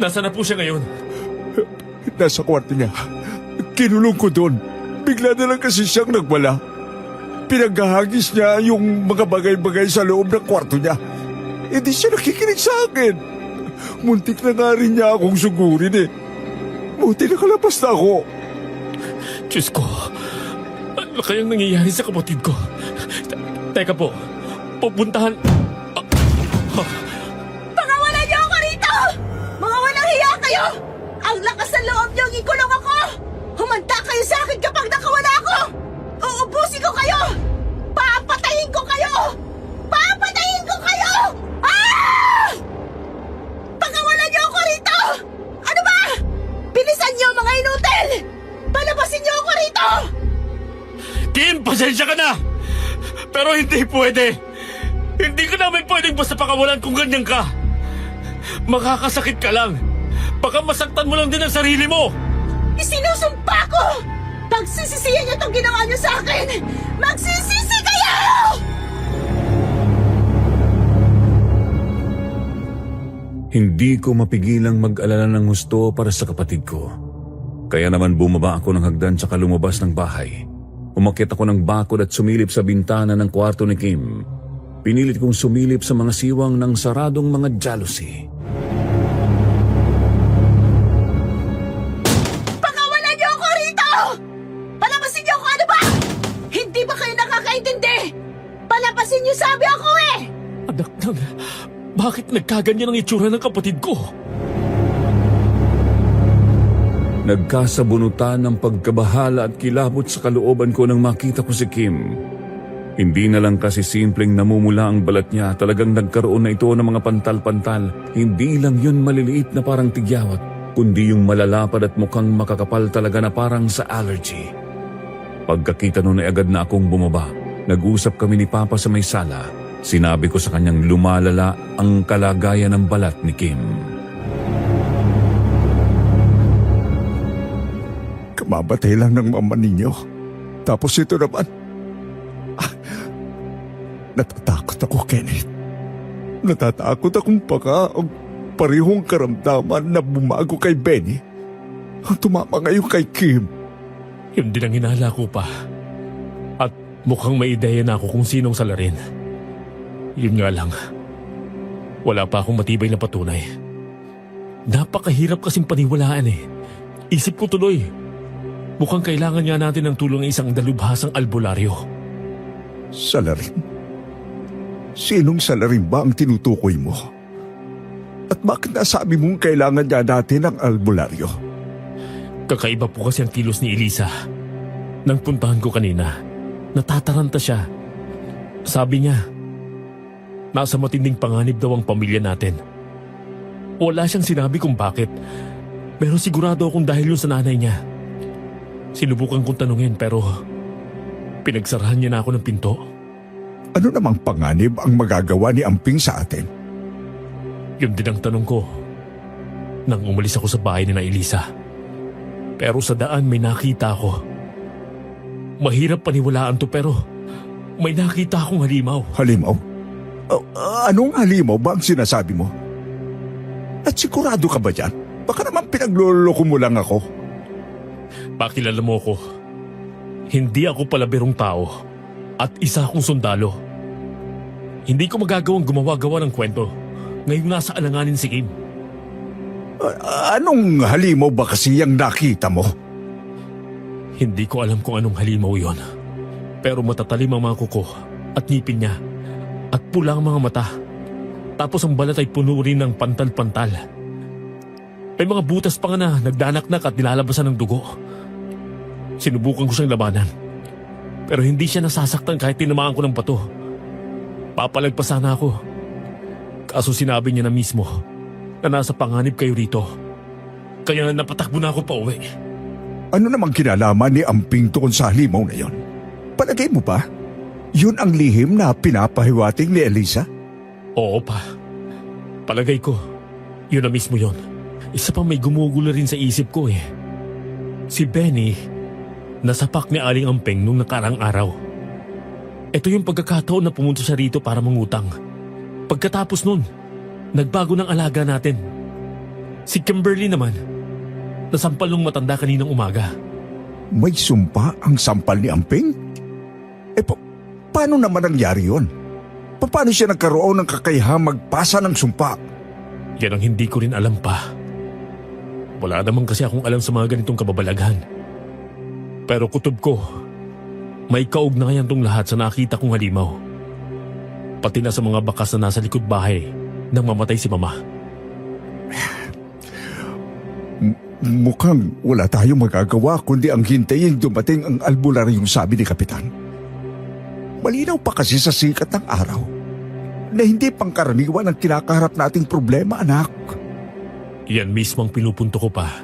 Nasaan na po siya ngayon? Nasa kwarto niya. Kinulong ko doon. Bigla na lang kasi siyang nagwala. Pinaghahagis niya yung mga bagay-bagay sa loob ng kwarto niya. Hindi siya nakikinig sa akin. Muntik na nga rin niya akong sugurin eh. Buti nakalabas na ako. Diyos ko, ano kayang nangyayari sa kapatid ko? Teka po, pupuntahan... Pangawalan niyo ako rito! Mga walang hiya kayo! Ang lakas ng loob niyong ikulong ako! Humanda kayo sa akin kapag nakawala ako! Uubusin ko kayo! Papatayin ko kayo! Papatayin ko kayo! Ah! Pangawalan niyo ako rito! Ano ba? Bilisan niyo mga inutil! Palabasin niyo ako rito! Kim, pasensya ka na! Pero hindi pwede! Hindi ka namin pwedeng basta pakawalan kung ganyan ka! Makakasakit ka lang! Baka masaktan mo lang din ang sarili mo! Isinusumpa ko! Pagsisisihan niyo itong ginawa niyo sa akin! Magsisisi kayo! Hindi ko mapigilang mag-alala ng gusto para sa kapatid ko. Kaya naman bumaba ako ng hagdan tsaka lumabas ng bahay. Umakyat ako ng bakod at sumilip sa bintana ng kwarto ni Kim. Pinilit kong sumilip sa mga siwang ng saradong mga jealousy. Pakawalan niyo ako rito! Palabasin niyo ako, ano ba? Hindi ba kayo nakakaintindi? Palabasin niyo sabi ako eh! Anak nang, bakit nagkaganyan ang itsura ng kapatid ko? Nagkasabunutan ng pagkabahala at kilabot sa kalooban ko nang makita ko si Kim. Hindi na lang kasi simpleng namumula ang balat niya, talagang nagkaroon na ito ng mga pantal-pantal. Hindi lang yun maliliit na parang tigyawat, kundi yung malalapad at mukhang makakapal talaga na parang sa allergy. Pagkakita nun ay agad na akong bumaba. Nag-usap kami ni Papa sa may sala. Sinabi ko sa kanyang lumalala ang kalagayan ng balat ni Kim. Kamamatay lang ng mama ninyo. Tapos ito naman. Natatakot ako, Kenneth. Natatakot akong baka ang parehong karamdaman na bumago kay Benny ang tumama ngayon kay Kim. Yun din ang hinala ko pa. At mukhang may ideya na ako kung sinong salarin. Yun nga lang. Wala pa akong matibay na patunay. Napakahirap kasing paniwalaan eh. Isip ko tuloy, mukhang kailangan nga natin ng tulong ng isang dalubhasang albularyo. Salarin? Sinong salarin ba ang tinutukoy mo? At bakit nasabi mong kailangan niya natin ng albularyo? Kakaiba po kasi ang kilos ni Elisa. Nang puntahan ko kanina, natataranta siya. Sabi niya, nasa matinding panganib daw ang pamilya natin. Wala siyang sinabi kung bakit, pero sigurado akong dahil yun sa nanay niya. Sinubukan kong tanungin pero pinagsarahan niya na ako ng pinto. Ano namang panganib ang magagawa ni Amping sa atin? Yun din ang tanong ko nang umalis ako sa bahay ni na Elisa. Pero sa daan may nakita ako. Mahirap paniwalaan to pero may nakita akong halimaw. Halimaw? Anong halimaw ba ang sinasabi mo? At sigurado ka ba dyan? Baka naman pinagloloko mo lang ako. Pakilala mo ko. Hindi ako palabirong tao at isa akong sundalo. Hindi ko magagawang gumawa-gawa ng kwento ngayong nasa alanganin si Kim. Anong halimaw ba kasi yung nakita mo? Hindi ko alam kung anong halimaw yon. Pero matatalim ang mga kuko at ngipin niya at pula ang mga mata. Tapos ang balat ay puno rin ng pantal-pantal. May mga butas pa nga na nagdanaknak at nilalabasan ng dugo. Sinubukan ko siyang labanan. Pero hindi siya nasasaktan kahit tinamaan ko ng bato. Papalagpasan na ako. Kaso sinabi niya na mismo na nasa panganib kayo rito. Kaya napatakbo na ako pa uwi. Ano namang kinalaman ni Amping tungkol sa halimaw na yon? Palagay mo ba? Yun ang lihim na pinapahiwating ni Elisa? Oo pa. Palagay ko, yun na mismo yun. Isa pang may gumugulo rin sa isip ko eh. Si Benny, nasapak ni Aling Amping nung nakarang araw. Ito yung pagkakataon na pumunta siya rito para mangutang. Pagkatapos nun, nagbago ng alaga natin. Si Kimberly naman, nasampal nung matanda kaninang umaga. May sumpa ang sampal ni Amping? Paano naman nangyari yun? Paano siya nagkaroon ng kakayahang magpasa ng sumpa? Yan ang hindi ko rin alam pa. Wala naman kasi akong alam sa mga ganitong kababalaghan. Pero kutob ko, may kaugnayan tong lahat sa nakita kong halimaw. Pati na sa mga bakas na nasa likod bahay nang mamatay si Mama. Mukhang wala tayong magagawa kundi ang hintayin dumating ang albularyong sabi ni Kapitan. Malinaw pa kasi sa sikat ng araw na hindi pangkaraniwan ang kinakaharap nating problema, anak. Yan mismo ang pinupunto ko pa.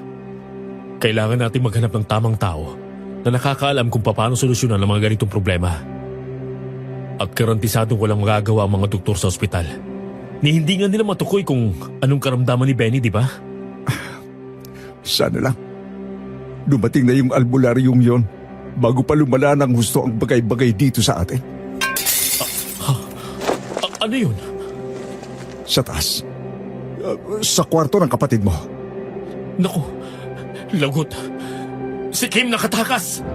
Kailangan natin maghanap ng tamang tao na nakakaalam kung paano solusyonan ang mga ganitong problema. At garantisadong walang magagawa ang mga doktor sa ospital. Ni hindi nga nila matukoy kung anong karamdaman ni Benny, di ba? Sana lang dumating na yung albularyong yon bago pa lumala ng gusto ang bagay-bagay dito sa atin. Ano yun? Sa taas. Sa kwarto ng kapatid mo. Naku, lagot. Si Kim nakatakas!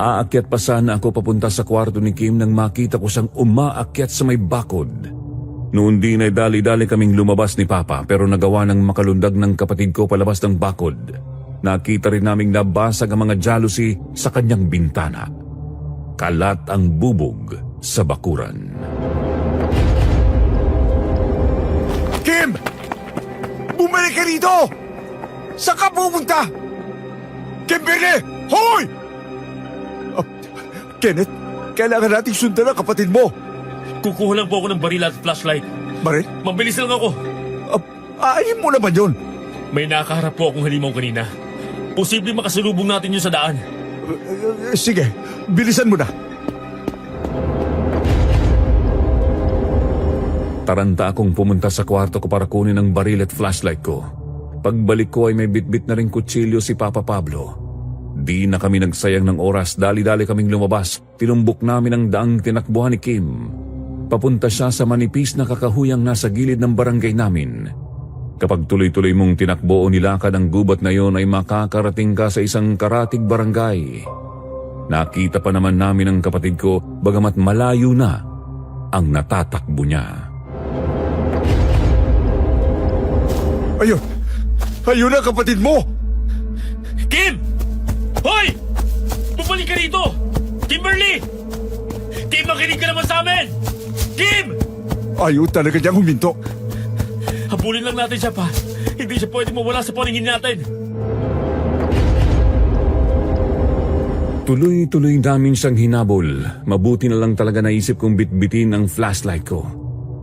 Aakyat pa sana ako papunta sa kwarto ni Kim nang makita ko siyang umaakyat sa may bakod. Noon din ay dali-dali kaming lumabas ni Papa pero nagawa ng makalundag ng kapatid ko palabas ng bakod. Nakita rin naming nabasag ang mga jealousy sa kanyang bintana. Kalat ang bubog sa bakuran. Kim! Bumalik ka rito! Saan ka pupunta? Kimberly! Hoy! Kenneth, kailangan nating sundan ang kapatid mo. Kukuha lang po ako ng baril at flashlight. Baril? Mabilis lang ako. Aayin mo naman yun. May nakaharap po akong halimaw kanina. Posible makasalubong natin yun sa daan. Sige, bilisan mo na. Taranta akong pumunta sa kwarto ko para kunin ang baril at flashlight ko. Pagbalik ko ay may bitbit na rin kutsilyo si Papa Pablo. Di na kami nagsayang ng oras, dali-dali kaming lumabas. Tinumbok namin ang daang tinakbuhan ni Kim. Papunta siya sa manipis na kakahuyang nasa gilid ng barangay namin. Kapag tuloy-tuloy mong tinakbo o nilakad ang gubat na yon ay makakarating ka sa isang karatig barangay. Nakita pa naman namin ang kapatid ko bagamat malayo na. ang natatakbo niya. Ayun! Ayun na, kapatid mo! Kim! Hoy! Bumalik ka rito! Kimberly! Kim, makinig ka naman sa amin! Kim! Ayaw talaga niyang huminto. Habulin lang natin siya pa. Hindi siya pwede mawala sa paningin natin. Tuloy-tuloy namin siyang hinabol. Mabuti na lang talaga naisip kong bitbitin ang flashlight ko.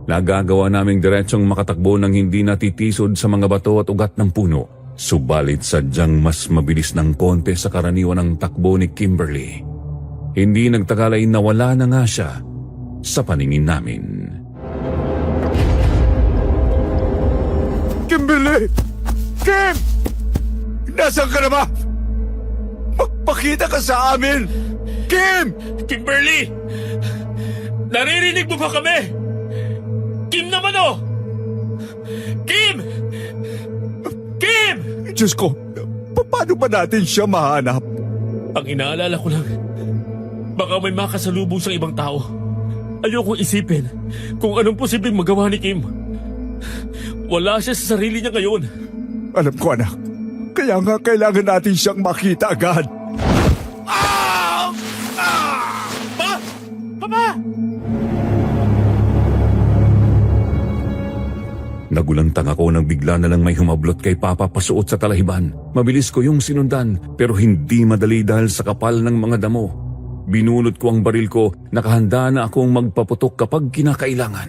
Nagagawa naming diretsong makatakbo nang hindi natitisod sa mga bato at ugat ng puno. Subalit sadyang mas mabilis ng konti sa karaniwan ng takbo ni Kimberly. Hindi nagtagal ay nawala na nga siya sa paningin namin. Kimberly! Kim! Nasaan ka na ba? Magpakita ka sa amin! Kim! Kimberly! Naririnig mo ba kami? Kim naman oh! Kim! Kim! Diyos ko, paano ba natin siya mahanap? Ang inaalala ko lang, baka may makasalubong sa ibang tao. Ayoko isipin kung anong posibleng magawa ni Kim. Wala siya sa sarili niya ngayon. Alam ko, anak. Kaya nga kailangan natin siyang makita agad. Pa! Papa! Nagulantang ako nang bigla na lang may humablot kay Papa pasuot sa talahiban. Mabilis ko yung sinundan pero hindi madali dahil sa kapal ng mga damo. Binulot ko ang baril ko, nakahanda na akong magpaputok kapag kinakailangan.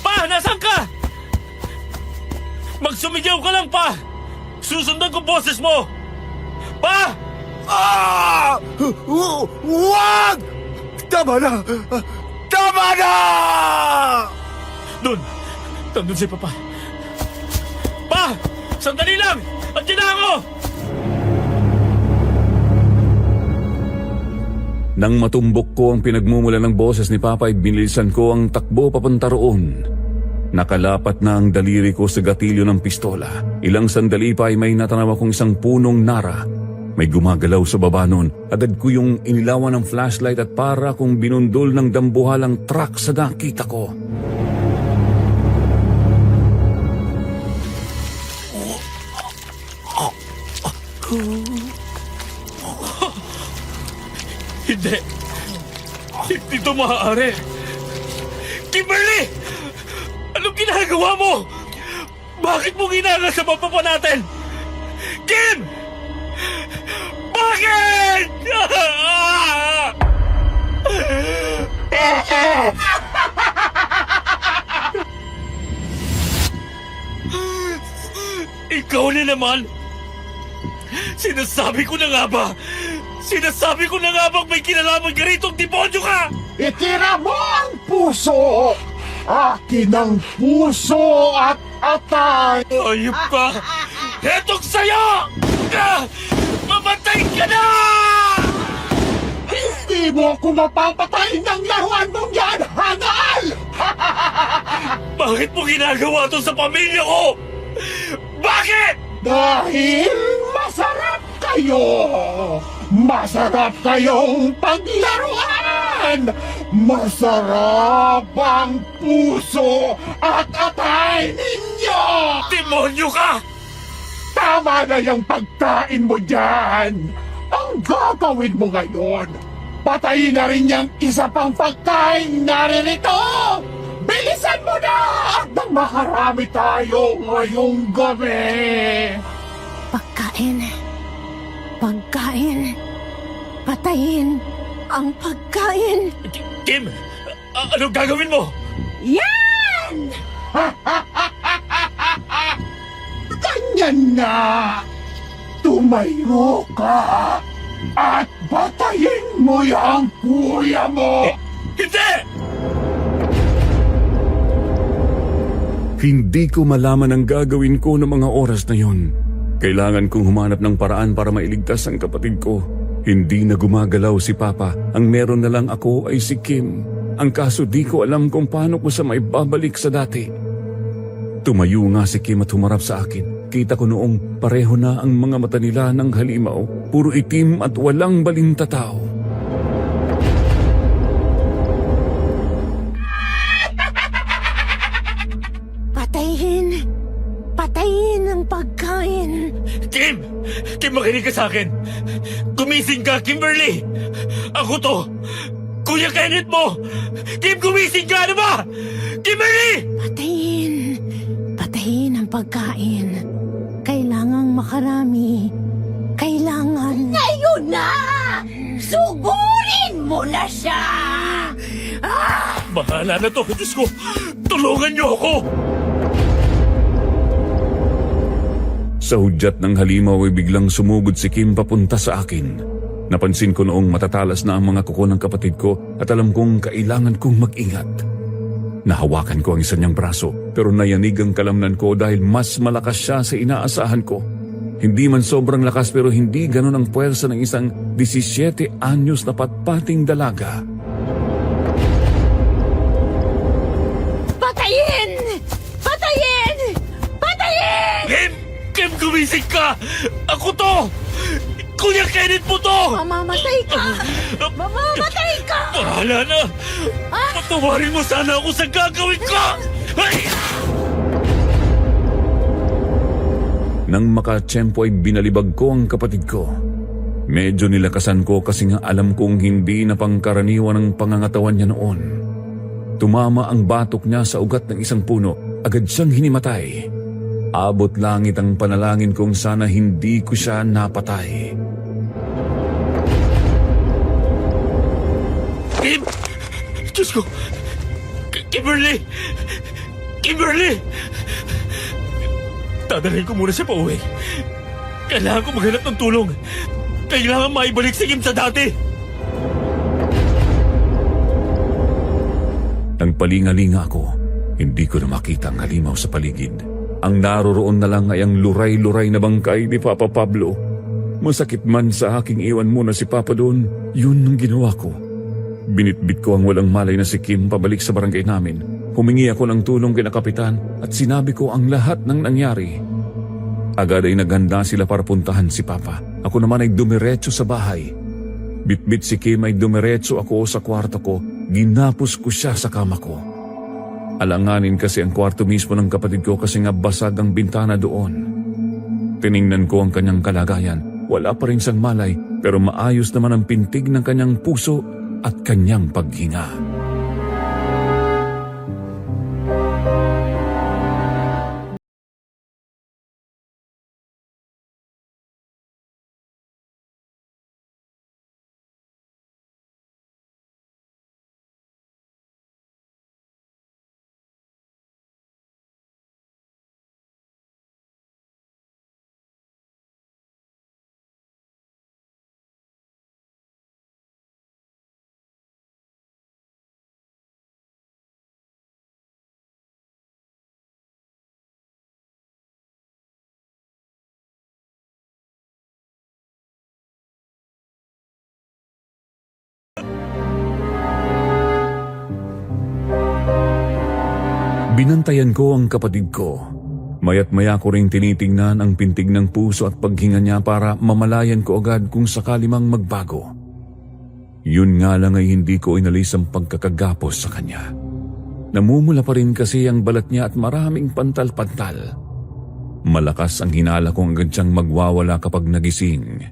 Pa! Nasaan ka? Magsumigaw ka lang, Pa! Susundan ko boses mo! Pa! Wag! Tama na! Tama na! Doon! Nandun si Papa. Pa! Sandali lang! Andiyan na ako! Nang matumbok ko ang pinagmumula ng boses ni Papa ay binilisan ko ang takbo papunta roon. Nakalapat na ang daliri ko sa gatilyo ng pistola. Ilang sandali pa ay may natanaw akong isang punong nara. May gumagalaw sa baba nun. Agad ko yung inilawan ng flashlight at para akong binundol ng dambuhalang truck sa nakita ko. Hindi! Hindi ito maaari! Kimberly! Anong ginagawa mo? Bakit mo ginagawa sa papa natin? Kim! Bakit? Ikaw na naman! Sinasabi ko na nga ba? Sinasabi ko na nga bang may kinalaman ka ritong demonyo ka? Itira mo ang puso! Akin ang puso at atay! Ayop ka! Hetong sa'yo! Mamatay ka na! Hindi mo ako mapapatay ng laruan mong yan, hangal! Bakit mo ginagawa to sa pamilya ko? Bakit? Dahil masarap kayo! Masarap kayong paglaruan! Masarap ang puso at atay ninyo! Demonyo ka! Tama na yung pagkain mo dyan! Ang gagawin mo ngayon, patayin na rin yung isa pang pagkain naririto! Bilisan mo na! At nang makarami tayo ngayong gabi! Pagkain. Pagkain. Patayin ang pagkain. Kim! Anong gagawin mo? Yan! Ganyan na! Tumayo ka! At batayin mo yung kuya mo! Hindi! Hindi ko malaman ang gagawin ko ng mga oras na yon. Kailangan kong humanap ng paraan para mailigtas ang kapatid ko. Hindi na gumagalaw si Papa. Ang meron na lang ako ay si Kim. Ang kaso di ko alam kung paano ko sa maibabalik sa dati. Tumayo nga si Kim at humarap sa akin. Kita ko noong pareho na ang mga mata nila ng halimaw. Puro itim at walang balintatao. Kim! Kim, makinig ka sa akin! Gumising ka, Kimberly! Ako to! Kuya Kenneth mo! Kim, gumising ka! Ano ba? Kimberly! Patayin ang pagkain. Kailangang makarami. Kailangan... Ngayon na! Sugurin mo na siya! Bahala na to! Diyos ko! Tulungan niyo ako! Sa hudyat ng halimaw ay biglang sumugod si Kim papunta sa akin. Napansin ko noong matatalas na ang mga kuko ng kapatid ko at alam kong kailangan kong mag-ingat. Nahawakan ko ang isa niyang braso pero nayanig ang kalamnan ko dahil mas malakas siya sa inaasahan ko. Hindi man sobrang lakas pero hindi ganun ang puwersa ng isang 17 anyos na patpating dalaga. Patayin! Patayin! Patayin! Kim! Kim, gumising ka! Ako to! Kuya Kenneth mo to! Mamamatay ka! Mamamatay ka! Bahala na! Patawarin mo sana ako sa gagawin ko! Ay! Nang makatsyempo ay binalibag ko ang kapatid ko. Medyo nilakasan ko kasi nga alam kong hindi na pangkaraniwan ang pangangatawan niya noon. Tumama ang batok niya sa ugat ng isang puno, agad siyang hinimatay. Abot langit ang panalangin kong sana hindi ko siya napatay. Kim! Diyos ko! Kimberly! Kimberly! Dadalhin ko muna siya pa uwi. Kailangan ko maghanap ng tulong. Kailangan maibalik si Kim sa dati. Nang palingalinga ako, hindi ko na makita ang halimaw sa paligid. Ang naroroon na lang ay ang luray-luray na bangkay ni Papa Pablo. Masakit man sa aking iwan muna si Papa doon, yun ang ginawa ko. Binitbit ko ang walang malay na si Kim pabalik sa barangay namin. Humingi ako ng tulong kina Kapitan at sinabi ko ang lahat ng nangyari. Agad ay naghanda sila para puntahan si Papa. Ako naman ay dumiretso sa bahay. Bitbit si Kim ay dumiretso ako sa kwarto ko. Ginapos ko siya sa kama ko. Alanganin kasi ang kwarto mismo ng kapatid ko kasi nga basag ang bintana doon. Tiningnan ko ang kanyang kalagayan. Wala pa rin siyang malay pero maayos naman ang pintig ng kanyang puso at kanyang paghinga. Binantayan ko ang kapatid ko. Maya't maya ko rin tinitingnan ang pintig ng puso at paghinga niya para mamalayan ko agad kung sakali mang magbago. Yun nga lang ay hindi ko inalis ang pagkakagapos sa kanya. Namumula pa rin kasi ang balat niya at maraming pantal-pantal. Malakas ang hinala kong agad siyang magwawala kapag nagising.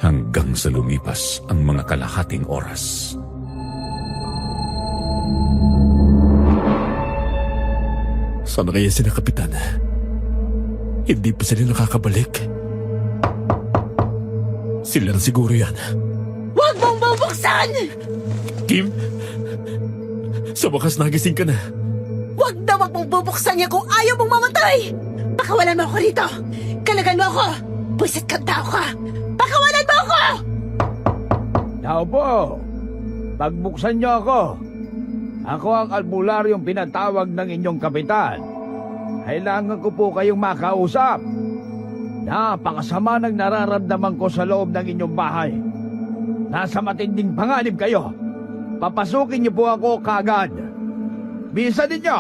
Hanggang sa lumipas ang mga kalahating oras. Sana kaya sila, Kapitan? Hindi pa sila nakakabalik. Sila na siguro yan. Huwag mong bubuksan! Kim? Sa wakas nagising ka na. Huwag mong bubuksan niya kung ayaw mong mamatay! Pakawalan mo ako rito! Kalagan mo ako! Buisit kang tao ka! Pakawalan mo ako! Tao po! Pagbuksan niyo ako! Ako ang albularyong pinatawag ng inyong kapitan. Kailangan ko po kayong makausap. Napakasama ng nararamdaman ko sa loob ng inyong bahay. Nasa matinding panganib kayo. Papasukin niyo po ako kagad. Bisa ninyo!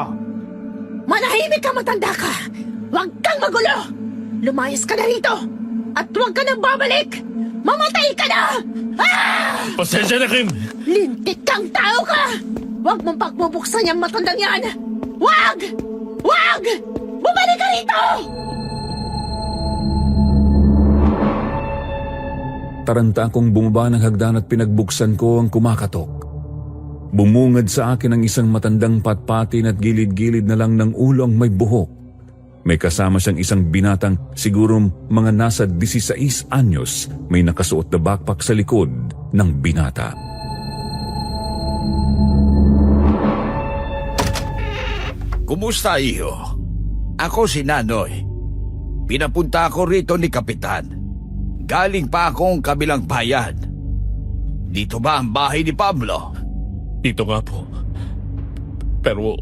Manahimik ka, matanda ka! Huwag kang magulo! Lumayas ka na rito! At huwag ka nang babalik! Mamatay ka na! Ah! Pasensya na, Kim! Lintik kang tao ka! Huwag mong pagbubuksan yung matandang yan! Huwag! Huwag! Bumalik ka rito! Nataranta akong bumaba ng hagdan at pinagbuksan ko ang kumakatok. Bumungad sa akin ang isang matandang patpatin at gilid-gilid na lang ng ulo ang may buhok. May kasama siyang isang binatang siguro mga nasa 16 anyos, may nakasuot na backpack sa likod ng binata. Kumusta, iho? Ako si Nanoy. Pinapunta ako rito ni Kapitan. Galing pa akong kabilang bayan. Dito ba ang bahay ni Pablo? Dito nga po. Pero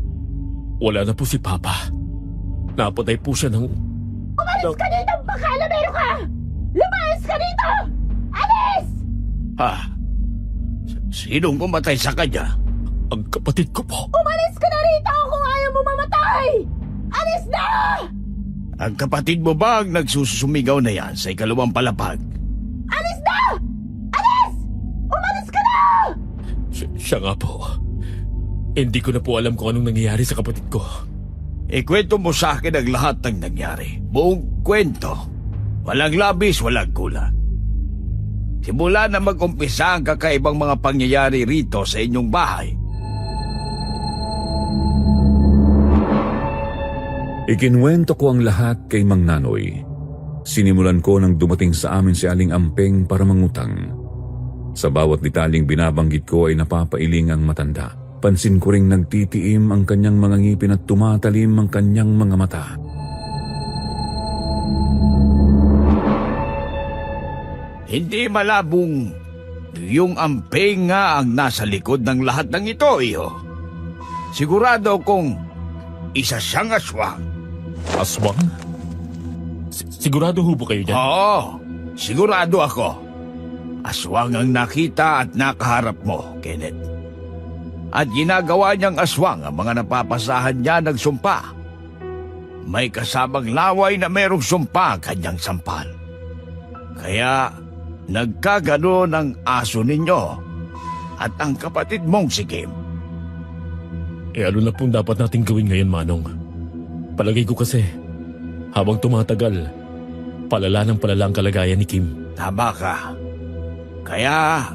wala na po si Papa. Napatay po siya ng... Umalis ka dito, bakalamero ka! Lumayas ka dito! Alis! Ha? Sinong pumatay sa kanya? Ang kapatid ko po. Umalis ka na rito kung ayaw mo mamatay! Alis na! Ang kapatid mo ba ang nagsusumigaw na yan sa ikalawang palapag? Alis na! Alis! Umalis ka na! Siya nga po. Hindi ko na po alam kung anong nangyayari sa kapatid ko. Ikwento mo sa akin ang lahat ng nangyari. Buong kwento. Walang labis, walang kulang. Simula na mag-umpisa ang kakaibang mga pangyayari rito sa inyong bahay. Ikinwento ko ang lahat kay Mang Nanoy. Sinimulan ko nang dumating sa amin si Aling Ampeng para mangutang. Sa bawat detaling binabanggit ko ay napapailing ang matanda. Pansin ko ring nagtitiim ang kanyang mga ngipin at tumatalim ang kanyang mga mata. Hindi malabong yung Ampeng nga ang nasa likod ng lahat ng ito, iho. Sigurado kong isa siyang aswang. Aswang? Sigurado ho ba kayo dyan? Oo, sigurado ako. Aswang ang nakita at nakaharap mo, Kenneth. At ginagawa niyang aswang ang mga napapasahan niya ng sumpa. May kasamang laway na merong sumpa ang kanyang sampal. Kaya nagkagano ng aso ninyo at ang kapatid mong si Kim. Ano na pong dapat nating gawin ngayon, Manong? Palagay ko kasi, habang tumatagal, palala ng palala ang kalagayan ni Kim. Tama ka. Kaya,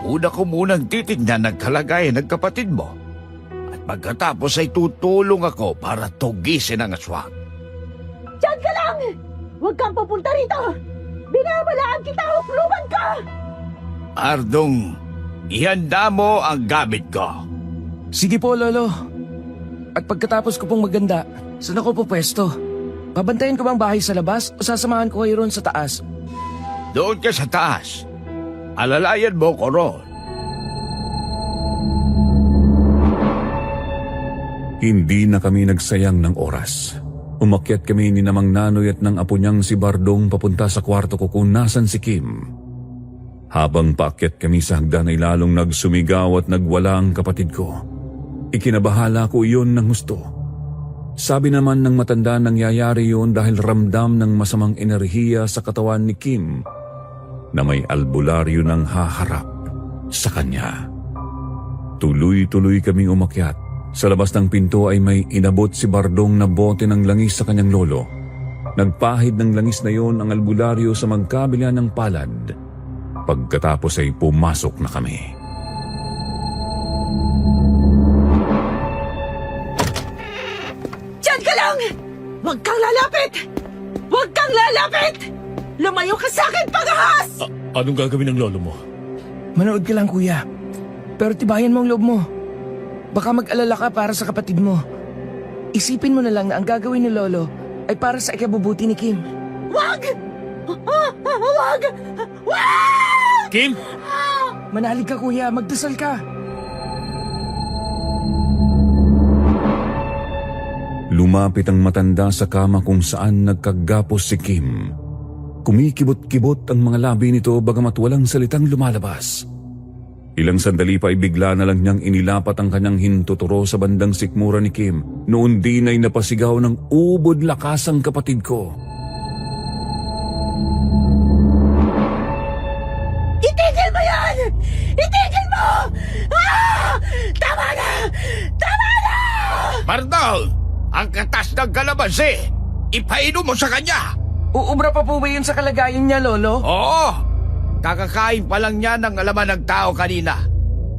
una ko munang titignan ang kalagayan ng kapatid mo. At pagkatapos ay tutulong ako para tugisin ang aswang. Diyan ka lang! Huwag kang pupunta rito! Binabalaan kita, hukluban ka! Ardong, ihanda mo ang gamit ko. Sige po, Lolo. At pagkatapos ko pong maganda, saan ako pupwesto? Babantayan ko bang bahay sa labas o sasamahan ko kayo ron sa taas? Doon ka sa taas. Alalayan mo ko ron. Hindi na kami nagsayang ng oras. Umakyat kami ni Namang Nanoy at ng apo niyang si Bardong papunta sa kwarto ko kung nasan si Kim. Habang paakyat kami sa hagdan ay lalong nagsumigaw at nagwala ang kapatid ko. Ikinabahala ko iyon ng gusto. Sabi naman ng matanda nangyayari yun dahil ramdam ng masamang enerhiya sa katawan ni Kim na may albularyo ng haharap sa kanya. Tuloy-tuloy kaming umakyat. Sa labas ng pinto ay may inabot si Bardong na bote ng langis sa kanyang lolo. Nagpahid ng langis na yon ang albularyo sa magkabila ng palad. Pagkatapos ay pumasok na kami. Diyan ka lang! Huwag kang lalapit! Huwag kang lalapit! Lumayo ka sa akin, pagahas! Anong gagawin ng lolo mo? Manood ka lang, kuya. Pero tibayan mo ang loob mo. Baka mag-alala ka para sa kapatid mo. Isipin mo na lang na ang gagawin ni Lolo ay para sa ikabubuti ni Kim. Wag! Wag! Wag! Kim! Manalig ka, kuya. Magdasal ka. Lumapit ang matanda sa kama kung saan nagkagapos si Kim. Kumikibot-kibot ang mga labi nito bagamat walang salitang lumalabas. Ilang sandali pa ay bigla na lang niyang inilapat ang kanyang hintuturo sa bandang sikmura ni Kim. Noon din ay napasigaw ng ubod lakas ang kapatid ko. Itigil mo yan! Itigil mo! Ah! Tama na! Tama na! Bardong, ang katas ng kalamansi, ipainom mo sa kanya. Uubra pa po ba yun sa kalagayan niya, Lolo? Oo, Kakakain pa lang niya ng alaman ng tao kanina.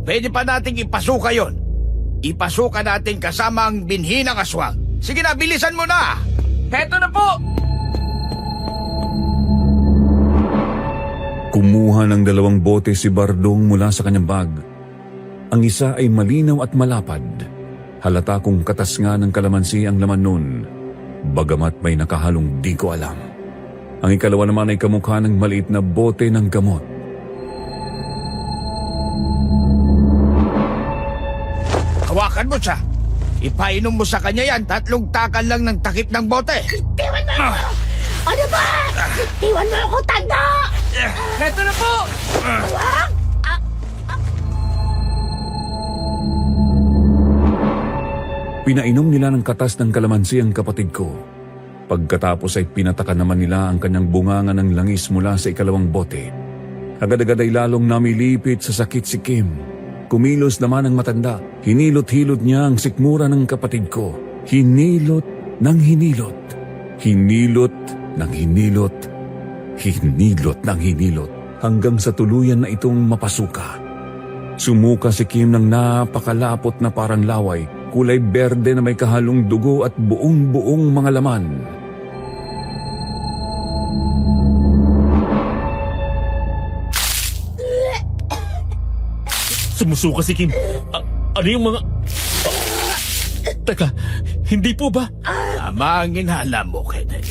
Pwede pa nating ipasuka yon. Ipasuka natin kasama ang binhi ng aswang. Sige na, bilisan mo na! Heto na po! Kumuha ng 2 bote si Bardong mula sa kanyang bag. Ang isa ay malinaw at malapad. Halata kong katas nga ng kalamansi ang laman nun. Bagamat may nakahalong di ko alam. Ang ikalawa naman ay kamukha ng maliit na bote ng gamot. Hawakan mo siya. Ipainom mo sa kanya yan. 3 takal lang ng takip ng bote. Iwan mo ako! Ano ba? Iwan mo ako, tanda! Heto na po! Wag! Pinainom nila ng katas ng kalamansi ang kapatid ko. Pagkatapos ay pinatakan naman nila ang kanyang bunganga ng langis mula sa ikalawang bote. Agad-agad ay lalong namilipit sa sakit si Kim. Kumilos naman ang matanda. Hinilot-hilot niya ang sikmura ng kapatid ko. Hinilot ng hinilot. Hinilot ng hinilot. Hinilot ng hinilot. Hanggang sa tuluyan na itong mapasuka. Sumuka si Kim ng napakalapot na parang laway. Kulay berde na may kahalong dugo at buong-buong mga laman. Sumusuka si Kim. Ano yung mga... Teka, hindi po ba? Tama ang inhala mo, Kenneth.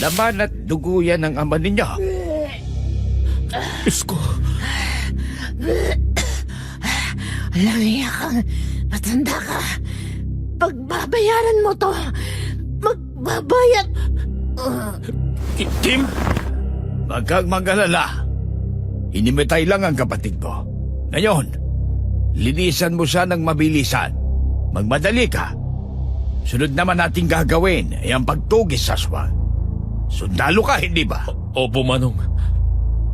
Laman at dugo yan ang ama ninyo. Diyos ko. Langya kang matanda ka. Pagbabayaran mo to. Magbabayad. Kim? Wag kang mag-alala. Inimitay lang ang kapatid ko. Ngayon, linisan mo siya ng mabilisan. Magmadali ka. Sunod naman nating gagawin ay ang pagtugis sa aswang. Sundalo ka, hindi ba? Opo, Manong.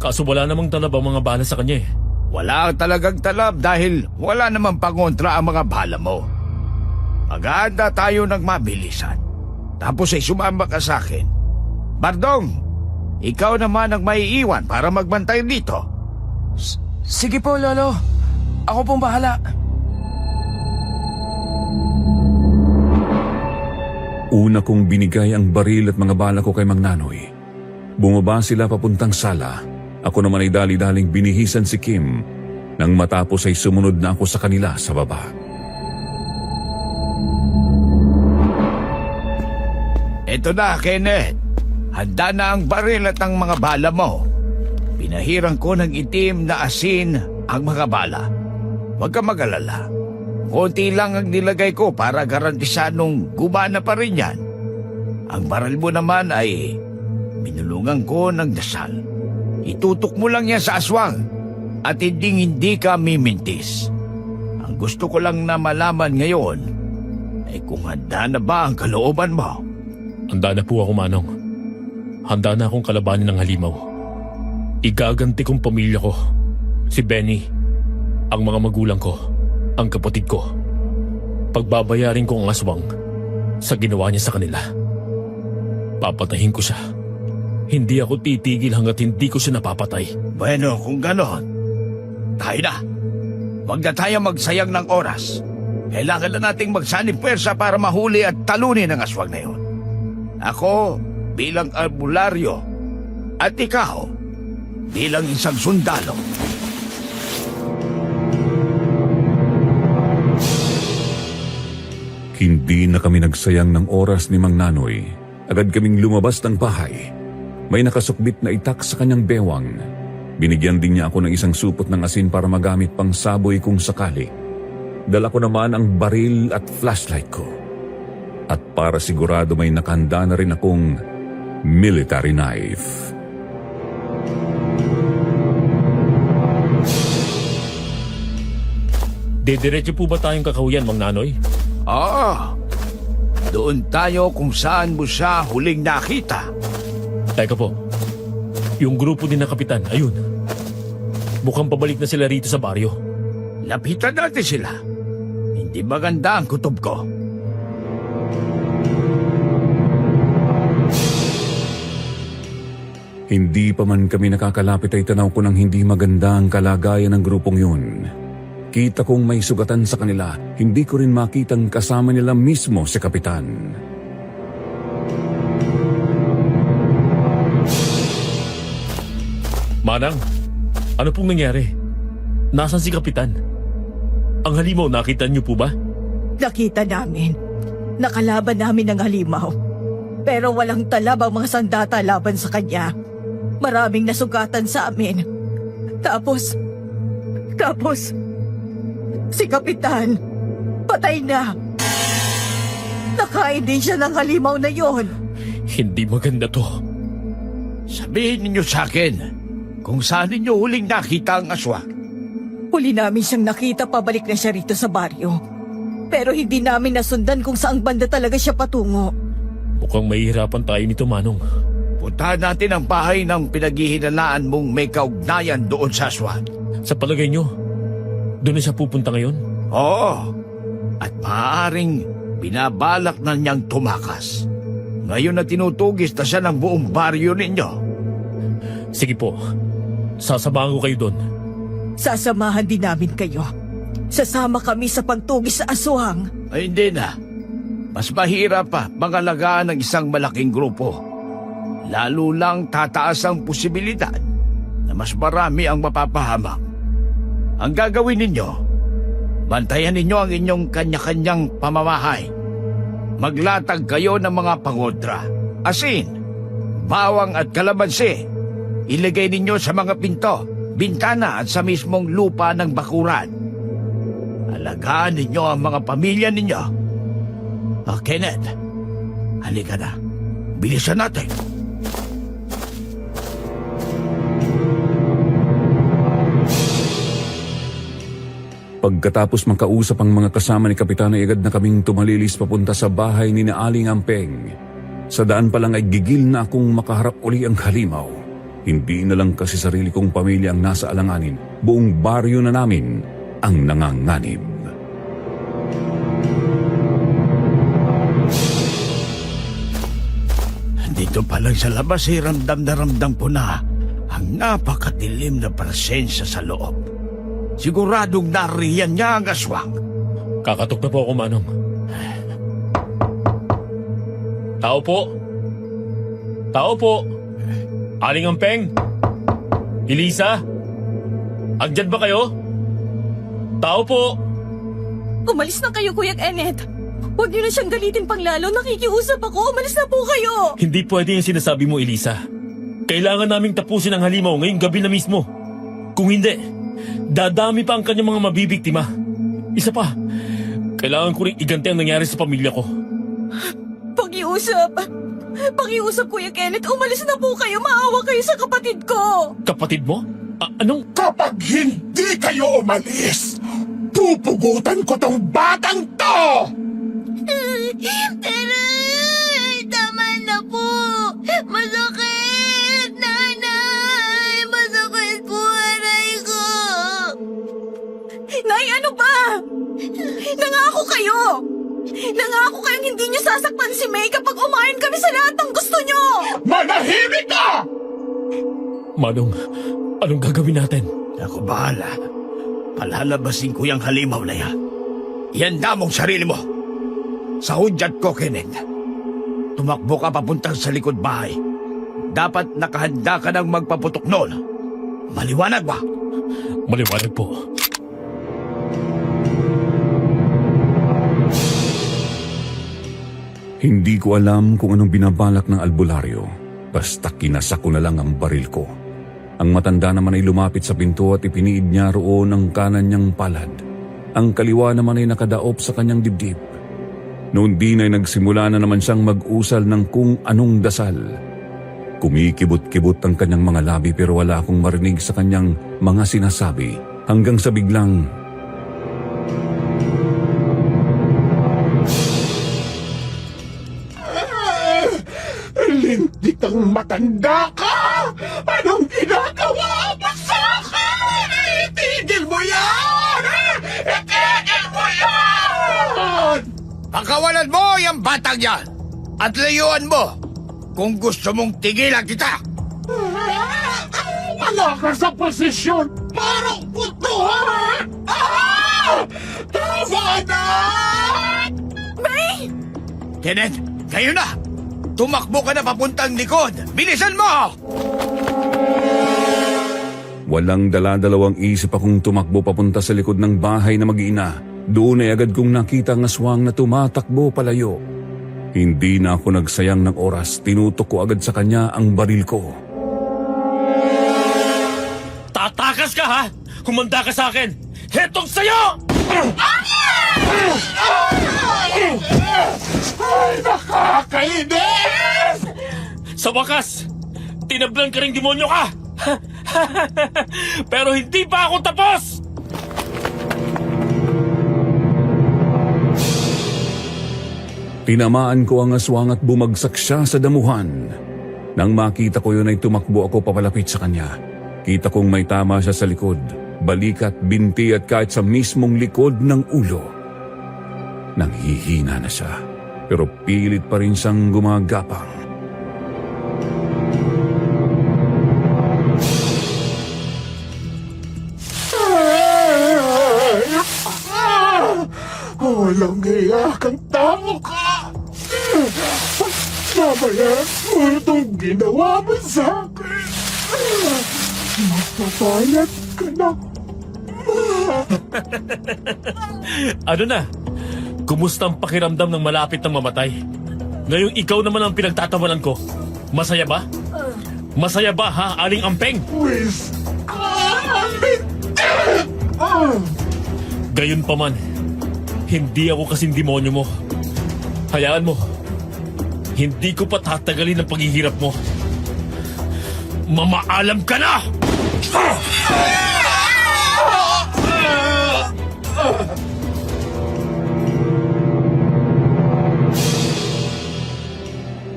Kaso wala namang talab ang mga bala sa kanya eh. Wala talagang talab dahil wala namang pangontra ang mga bala mo. Mag-aanda tayo ng mabilisan. Tapos ay sumama ka sa akin. Bardong, ikaw naman ang maiiwan para magbantay dito. Sige po, Lolo. Ako pong bahala. Una kong binigay ang baril at mga bala ko kay Mang Nanoy. Bumaba sila papuntang sala. Ako naman ay dali-daling binihisan si Kim. Nang matapos ay sumunod na ako sa kanila sa baba. Eto na, Kenneth. Handa na ang baril at ang mga bala mo. Pinahirang ko ng itim na asin ang mga bala. Huwag ka mag-alala. Konti lang ang nilagay ko para garantisanong gumana pa rin yan. Ang baril mo naman ay minulungan ko ng dasal. Itutok mo lang yan sa aswang at hindi ka mimintis. Ang gusto ko lang na malaman ngayon ay kung handa na ba ang kalooban mo. Handa na po ako, Manong. Handa na akong kalabanin ng halimaw. Igaganti kong pamilya ko. Si Benny, ang mga magulang ko, ang kapatid ko. Pagbabayarin ko ang aswang sa ginawa niya sa kanila. Papatahin ko siya. Hindi ako titigil hanggat hindi ko siya napapatay. Bueno, kung ganon, tayo na. Huwag na tayo magsayang ng oras. Kailangan na nating magsanib pwersa para mahuli at talunin ang aswang na yun. Ako bilang albularyo at ikaw bilang isang sundalo. Hindi na kami nagsayang ng oras ni Mang Nanoy. Agad kaming lumabas ng bahay. May nakasukbit na itak sa kanyang bewang. Binigyan din niya ako ng isang supot ng asin para magamit pang saboy kung sakali. Dala ko naman ang baril at flashlight ko. At para sigurado may nakahanda na rin akong military knife. Dediretso po ba tayong kakahuyan, Mang Nanoy? Oo. Doon tayo kung saan mo siya huling nakita. Teka po, yung grupo din ng kapitan, ayun. Mukhang pabalik na sila rito sa baryo. Lapitan natin sila. Hindi maganda ang kutob ko. Hindi pa man kami nakakalapit ay tanaw ko ng hindi maganda ang kalagayan ng grupong yun. Kita kong may sugatan sa kanila, hindi ko rin makitang kasama nila mismo si Kapitan. Manang, ano pong nangyari? Nasaan si Kapitan? Ang halimaw, nakita niyo po ba? Nakita namin. Nakalaban namin ang halimaw. Pero walang talab ang mga sandata laban sa kanya. Maraming nasugatan sa amin. Tapos, si Kapitan, patay na. Nakain din siya ng halimaw na yon. Hindi maganda to. Sabihin ninyo sa akin kung saan ninyo huling nakita ang aswang. Huli namin siyang nakita pabalik na siya rito sa baryo. Pero hindi namin nasundan kung saang banda talaga siya patungo. Mukhang mahihirapan tayo nito, Manong. Puntahan natin ang bahay ng pinaghihinalaan mong may kaugnayan doon sa aswang. Sa palagay niyo, doon na siya pupunta ngayon? Oo. At maaaring binabalak na niyang tumakas. Ngayon na tinutugis na siya ng buong baryo ninyo. Sige po, sasamahan ko kayo doon. Sasamahan din namin kayo. Sasama kami sa pagtugis sa aswang. Ay hindi na. Mas mahirap pa pangalagaan ng isang malaking grupo. Lalo lang tataas ang posibilidad na mas marami ang mapapahamak. Ang gagawin ninyo, bantayan ninyo ang inyong kanya-kanyang pamamahay. Maglatag kayo ng mga pangodra, asin, bawang at kalamansi. Ilagay ninyo sa mga pinto, bintana at sa mismong lupa ng bakuran. Alagaan ninyo ang mga pamilya ninyo. Kenneth, halika na. Bilisan natin. Pagkatapos makausap ang mga kasama ni Kapitan ay agad na kaming tumalilis papunta sa bahay ni Aling Ampeng. Sa daan pa lang ay gigil na akong makaharap uli ang halimaw. Hindi na lang kasi sarili kong pamilya ang nasa alanganin. Buong baryo na namin ang nanganganib. Dito pa lang sa labas ay ramdam na ramdam ko na ang napakadilim na presensya sa loob. Siguradong nariyan niya ang aswang. Kakatok na po ako, Manong. Tao po. Tao po. Aling Ampeng. Elisa. Andyan ba kayo? Tao po. Umalis na kayo, Kuya Kenneth. Huwag niyo na siyang galitin pang lalo. Nakikiusap ako. Umalis na po kayo. Hindi pwede yung sinasabi mo, Elisa. Kailangan naming tapusin ang halimaw ngayong gabi na mismo. Kung hindi, dadami pa ang kanyang mga mabibiktima. Isa pa, kailangan ko rin iganti ang nangyari sa pamilya ko. Pakiusap, Kuya Kenneth. Umalis na po kayo. Maawa kayo sa kapatid ko. Kapatid mo? Anong? Kapag hindi kayo umalis, pupugutan ko tong batang to! Aray! Tama na po! Masakit! Nanay! Masakit po aray ko! Nay, ano ba? Nangako kayo! Nangako kayong hindi niyo sasaktan si May kapag umayon kami sa lahat ng gusto niyo! Manahimik ka! Manong, anong gagawin natin? Ako bahala. Palalabasin ko yung halimaw na yan. Ihanda mong sarili mo. Sa hudyat ko, Kenneth. Tumakbo ka papuntang sa likod bahay. Dapat nakahanda ka ng magpaputok noon. Maliwanag ba? Maliwanag po. Hindi ko alam kung anong binabalak ng albularyo. Basta kinasa ko na lang ang baril ko. Ang matanda naman ay lumapit sa pinto at ipiniid niya roon ang kanan niyang palad. Ang kaliwa naman ay nakadaop sa kanyang dibdib. Noon din ay nagsimula na naman siyang mag-usal ng kung anong dasal. Kumikibot-kibot ang kanyang mga labi pero wala akong marinig sa kanyang mga sinasabi. Hanggang sa biglang... Lintik kang matanda ka! Anong ginagawa mo sa akin? Itigil mo yan! Itigil mo yan! Pakawalan mo yung batang yan! At layuan mo kung gusto mong tigilan kita! Wala ka sa posisyon parang putuhan! Tama na! Kenneth, kayo na! Tumakbo ka na papuntang likod! Bilisan mo! Walang dala-dalawang isip akong tumakbo papunta sa likod ng bahay na mag-iina. Doon ay agad kong nakita ang aswang na tumatakbo palayo. Hindi na ako nagsayang ng oras. Tinutok ko agad sa kanya ang baril ko. Tatakas ka ha? Humanda ka sa akin! Hetong sayo! Ay, nakakainis! Sa wakas, tinablan ka ring demonyo ka! Pero hindi pa ako tapos! Tinamaan ko ang aswang at bumagsak siya sa damuhan. Nang makita ko yun ay tumakbo ako papalapit sa kanya. Kita kong may tama siya sa likod, balikat, binti at kahit sa mismong likod ng ulo. Nanghihina na siya, pero pilit pa rin siyang gumagapang. Walang hiya kang tao ka! Mamaya mo itong ginawa mo sa akin! Magpapayat ka na! Ano na? Kumusta ang pakiramdam ng malapit ng mamatay? Ngayong ikaw naman ang pinagtatawanan ko. Masaya ba? Masaya ba ha, Aling Ampeng? Wish ka! Gayon pa man, hindi ako kasing demonyo mo. Hayaan mo, hindi ko pa tatagalin ang paghihirap mo. Mamaalam ka na!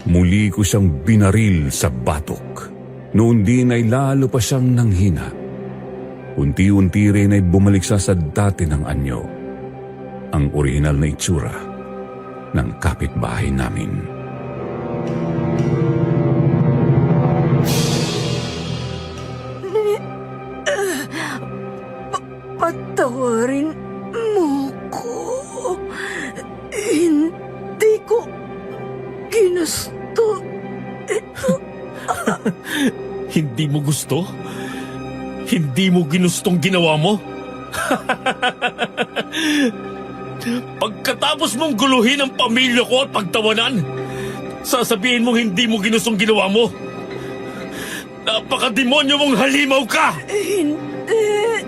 Muli ko siyang binaril sa batok. Noon din ay lalo pa siyang nanghina. Unti-unti rin ay bumalik siya sa dati ng anyo. Ang orihinal na itsura ng kapitbahay namin. Patawarin mo ko. Hindi ko ginusto ito. Hindi mo gusto? Hindi mo ginustong ginawa mo? Pagkatapos mong guluhin ang pamilya ko at pagtawanan, sasabihin mong hindi mo ginustong ginawa mo. Napakademonyo mong halimaw ka! Hindi.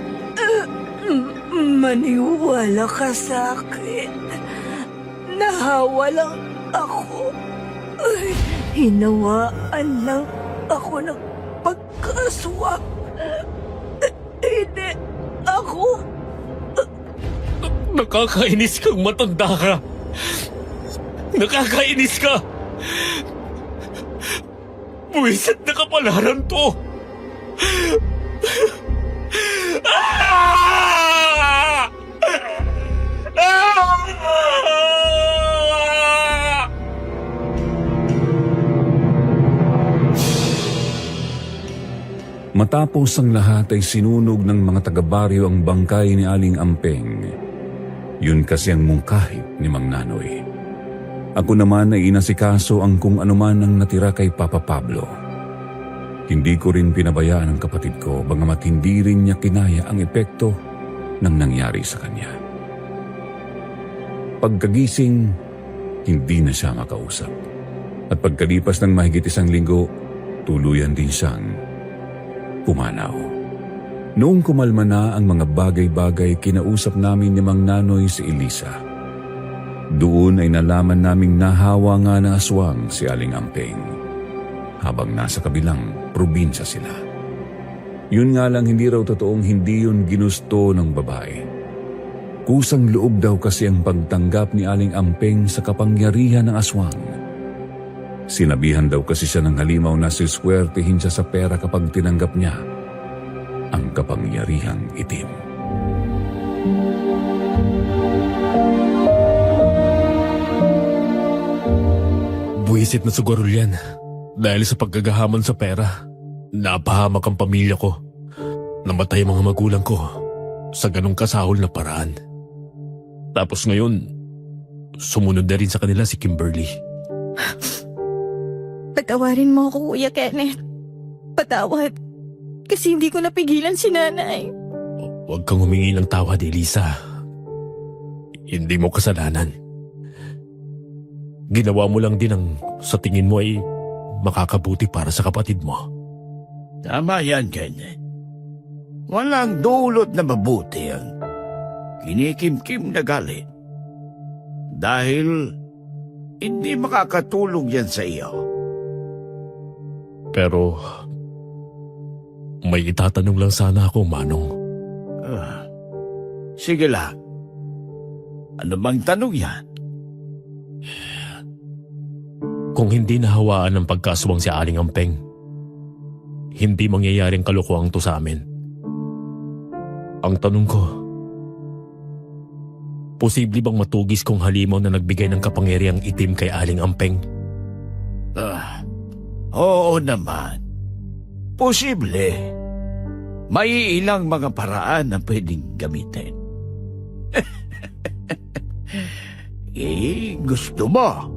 Maniwala ka sa akin. Nahawa lang ako. Ay, hinawaan lang ako ng pagkaswak. Hindi ako. Nakakainis kang matanda ka. Nakakainis ka. Buwisit na kapalaran to. Ah! Ah! Matapos ang lahat ay sinunog ng mga taga-baryo ang bangkay ni Aling Ampeng. Yun kasi ang mungkahit ni Mang Nanoy. Ako naman ay inasikaso ang kung anuman ang natira kay Papa Pablo. Hindi ko rin pinabayaan ang kapatid ko, bagamat hindi rin niya kinaya ang epekto ng nangyari sa kanya. Pagkagising, hindi na siya makausap. At pagkalipas ng mahigit 1 linggo, tuluyan din siyang pumanaw. Noong kumalma na ang mga bagay-bagay, kinausap namin ni Mang Nanoy si Elisa. Doon ay nalaman naming nahawa nga ng aswang si Aling Ampeng, habang nasa kabilang probinsya sila. Yun nga lang, hindi raw totoong hindi yun ginusto ng babae. Kusang loob daw kasi ang pagtanggap ni Aling Ampeng sa kapangyarihan ng aswang. Sinabihan daw kasi siya ng halimaw na siswertehin siya sa pera kapag tinanggap niya ang kapangyarihang itim. Buwisit na siguro yan dahil sa paggagahamon sa pera. napahamak ang pamilya ko. Namatay ang mga magulang ko sa ganong kasahol na paraan. Tapos ngayon, sumunod na rin sa kanila si Kimberly. Patawarin mo ako, Kuya Kenneth. Patawad. Kasi hindi ko napigilan si nanay. Huwag kang humingi ng tawad, Elisa. Hindi mo kasalanan. Ginawa mo lang din ang sa tingin mo ay makakabuti para sa kapatid mo. Tama yan, Kenneth. Walang dulot na mabuti ang kinikimkim na galit. Dahil hindi makakatulong yan sa iyo. Pero may itatanong lang sana ako, Manong. Sige lang. Ano bang tanong yan? Kung hindi nahawaan ng pagkaswang si Aling Ampeng, hindi mangyayaring kalokohan to sa amin. Ang tanong ko, posible bang matugis kong halimaw na nagbigay ng kapangyarihang itim kay Aling Ampeng? Oo naman. Posible. May ilang mga paraan na pwedeng gamitin. Gusto mo?